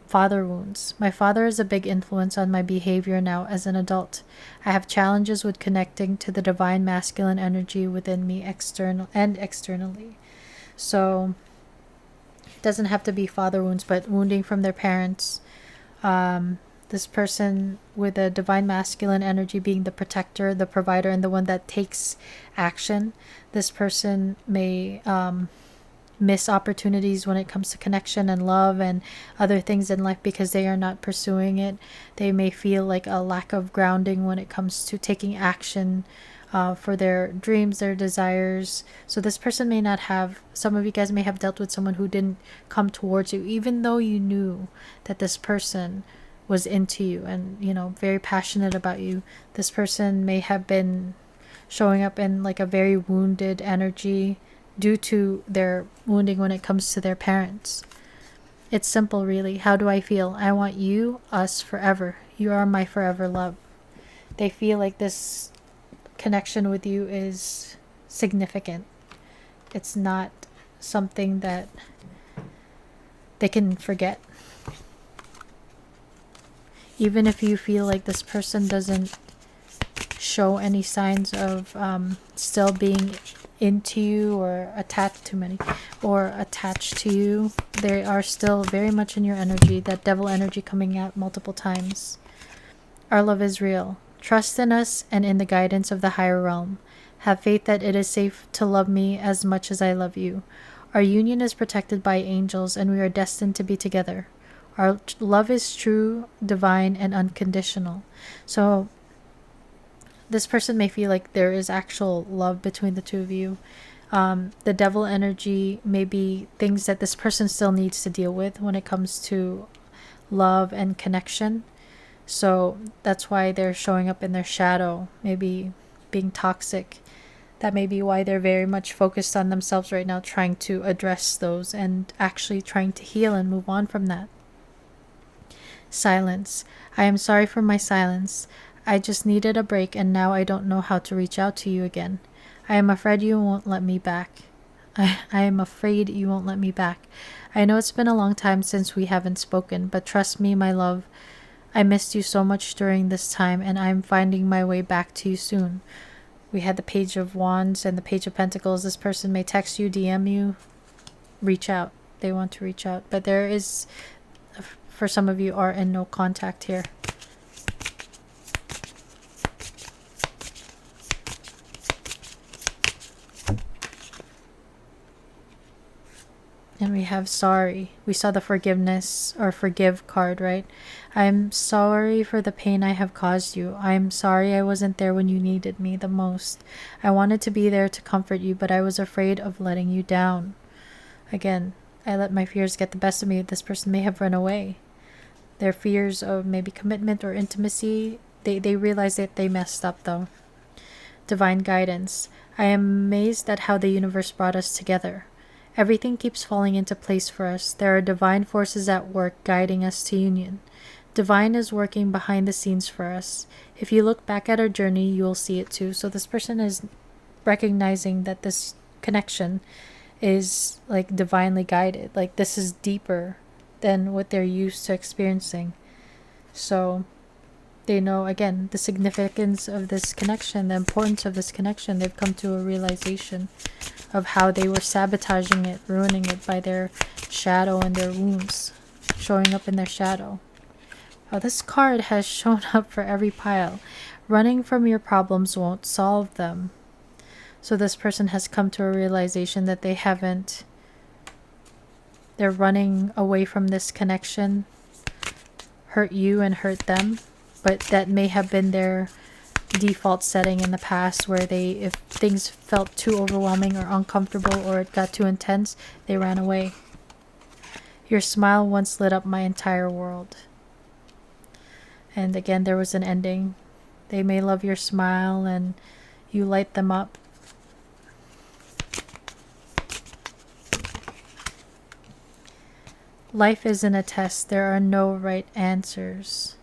[SPEAKER 1] Father wounds. My father is a big influence on my behavior now as an adult. I have challenges with connecting to the divine masculine energy within me, external and externally. So it doesn't have to be father wounds, but wounding from their parents. This person with a divine masculine energy being the protector, the provider, and the one that takes action. This person may miss opportunities when it comes to connection and love and other things in life because they are not pursuing it. They may feel like a lack of grounding when it comes to taking action for their dreams, their desires. So this person may not have, some of you guys may have dealt with someone who didn't come towards you, even though you knew that this person was into you and very passionate about you. This person may have been showing up in like a very wounded energy due to their wounding when it comes to their parents. It's simple, really. How do I feel? I want you, us, forever. You are my forever love. They feel like this connection with you is significant. It's not something that they can forget. Even if you feel like this person doesn't show any signs of still being into you or attached to you, they are still very much in your energy, that devil energy coming out multiple times. Our love is real. Trust in us and in the guidance of the higher realm. Have faith that it is safe to love me as much as I love you. Our union is protected by angels and we are destined to be together. Our love is true, divine, and unconditional. So this person may feel like there is actual love between the two of you. The devil energy may be things that this person still needs to deal with when it comes to love and connection. So that's why they're showing up in their shadow, maybe being toxic. That may be why they're very much focused on themselves right now, trying to address those and actually trying to heal and move on from that. Silence. I am sorry for my silence. I just needed a break and now I don't know how to reach out to you again. I am afraid you won't let me back. I am afraid you won't let me back. I know it's been a long time since we haven't spoken, but trust me, my love, I missed you so much during this time and I'm finding my way back to you soon. We had the Page of Wands and the Page of Pentacles. This person may text you, DM you, reach out. They want to reach out. But there is, for some of you, are in no contact here. And we have sorry. We saw the forgiveness or forgive card, right? I'm sorry for the pain I have caused you. I'm sorry I wasn't there when you needed me the most. I wanted to be there to comfort you, but I was afraid of letting you down. Again, I let my fears get the best of me. This person may have run away. Their fears of maybe commitment or intimacy, they realize that they messed up though. Divine guidance. I am amazed at how the universe brought us together. Everything keeps falling into place for us. There are divine forces at work guiding us to union. Divine is working behind the scenes for us. If you look back at our journey, you will see it too. So this person is recognizing that this connection is like divinely guided. Like this is deeper than what they're used to experiencing. So they know, again, the significance of this connection, the importance of this connection. They've come to a realization of how they were sabotaging it, ruining it by their shadow and their wounds, showing up in their shadow. Oh, this card has shown up for every pile. Running from your problems won't solve them. So this person has come to a realization that they're running away from this connection, hurt you and hurt them, but that may have been their default setting in the past where if things felt too overwhelming or uncomfortable or it got too intense, they ran away. Your smile once lit up my entire world. And again, there was an ending. They may love your smile and you light them up. Life isn't a test. There are no right answers.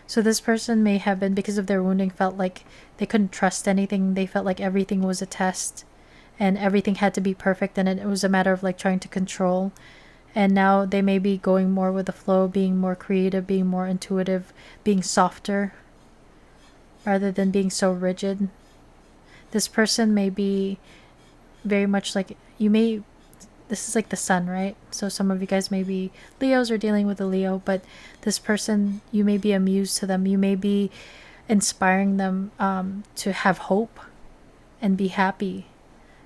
[SPEAKER 1] So this person may have been, because of their wounding, felt like they couldn't trust anything. They felt like everything was a test and everything had to be perfect, and it was a matter of like trying to control. And now they may be going more with the flow, being more creative, being more intuitive, being softer rather than being so rigid. This person may be very much like, this is like the sun, right? So some of you guys may be Leos or dealing with a Leo, but this person, you may be a muse to them. You may be inspiring them to have hope and be happy.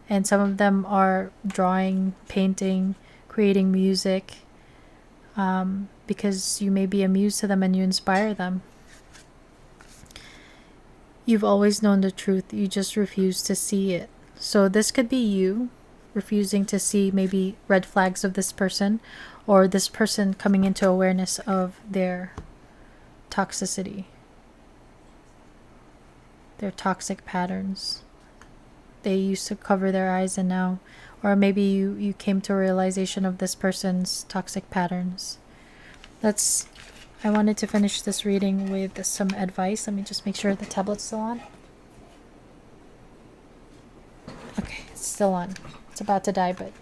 [SPEAKER 1] And some of them are drawing, painting, creating music, because you may be a muse to them and you inspire them. You've always known the truth. You just refuse to see it. So this could be you refusing to see maybe red flags of this person, or this person coming into awareness of their toxicity, their toxic patterns. They used to cover their eyes and now, or maybe you came to a realization of this person's toxic patterns. I wanted to finish this reading with some advice. Let me just make sure the tablet's still on. Okay, it's still on. It's about to die, but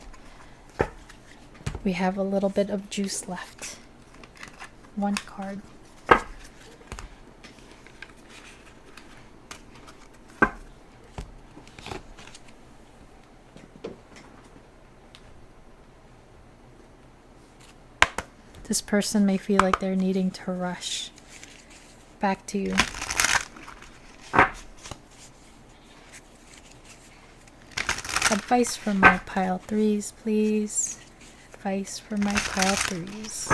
[SPEAKER 1] we have a little bit of juice left. One card. This person may feel like they're needing to rush back to you. Advice for my pile threes, please. Advice for my pile threes.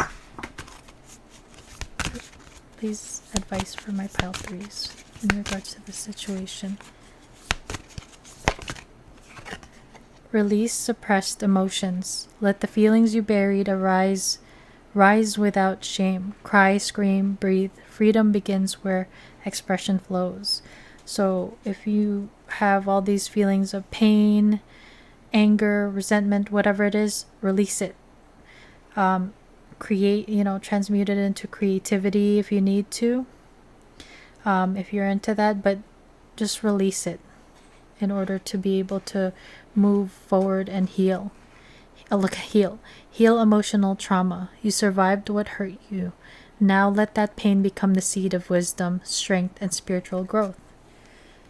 [SPEAKER 1] Please, advice for my pile threes in regards to the situation. Release suppressed emotions. Let the feelings you buried arise. Rise without shame. Cry, scream, breathe. Freedom begins where expression flows. So if you have all these feelings of pain, anger, resentment, whatever it is, release it. Create, transmute it into creativity if you need to. If you're into that, but just release it in order to be able to move forward and heal. Heal emotional trauma. You survived what hurt you. Now let that pain become the seed of wisdom, strength, and spiritual growth.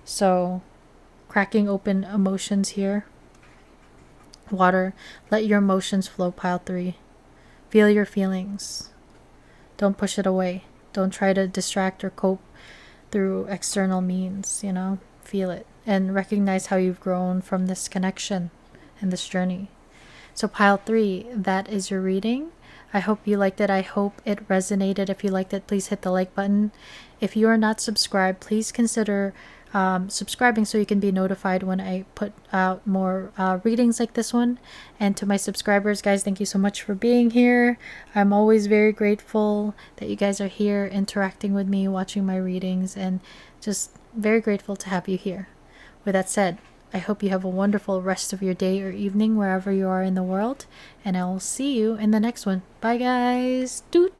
[SPEAKER 1] So, cracking open emotions here. Water. Let your emotions flow, pile 3. Feel your feelings. Don't push it away. Don't try to distract or cope through external means, Feel it. And recognize how you've grown from this connection and this journey. So pile 3, that is your reading. I hope you liked it. I hope it resonated. If you liked it, please hit the like button. If you are not subscribed, please consider subscribing so you can be notified when I put out more readings like this one. And to my subscribers, guys, thank you so much for being here. I'm always very grateful that you guys are here interacting with me, watching my readings, and just very grateful to have you here. With that said, I hope you have a wonderful rest of your day or evening wherever you are in the world, and I will see you in the next one. Bye, guys. Doot.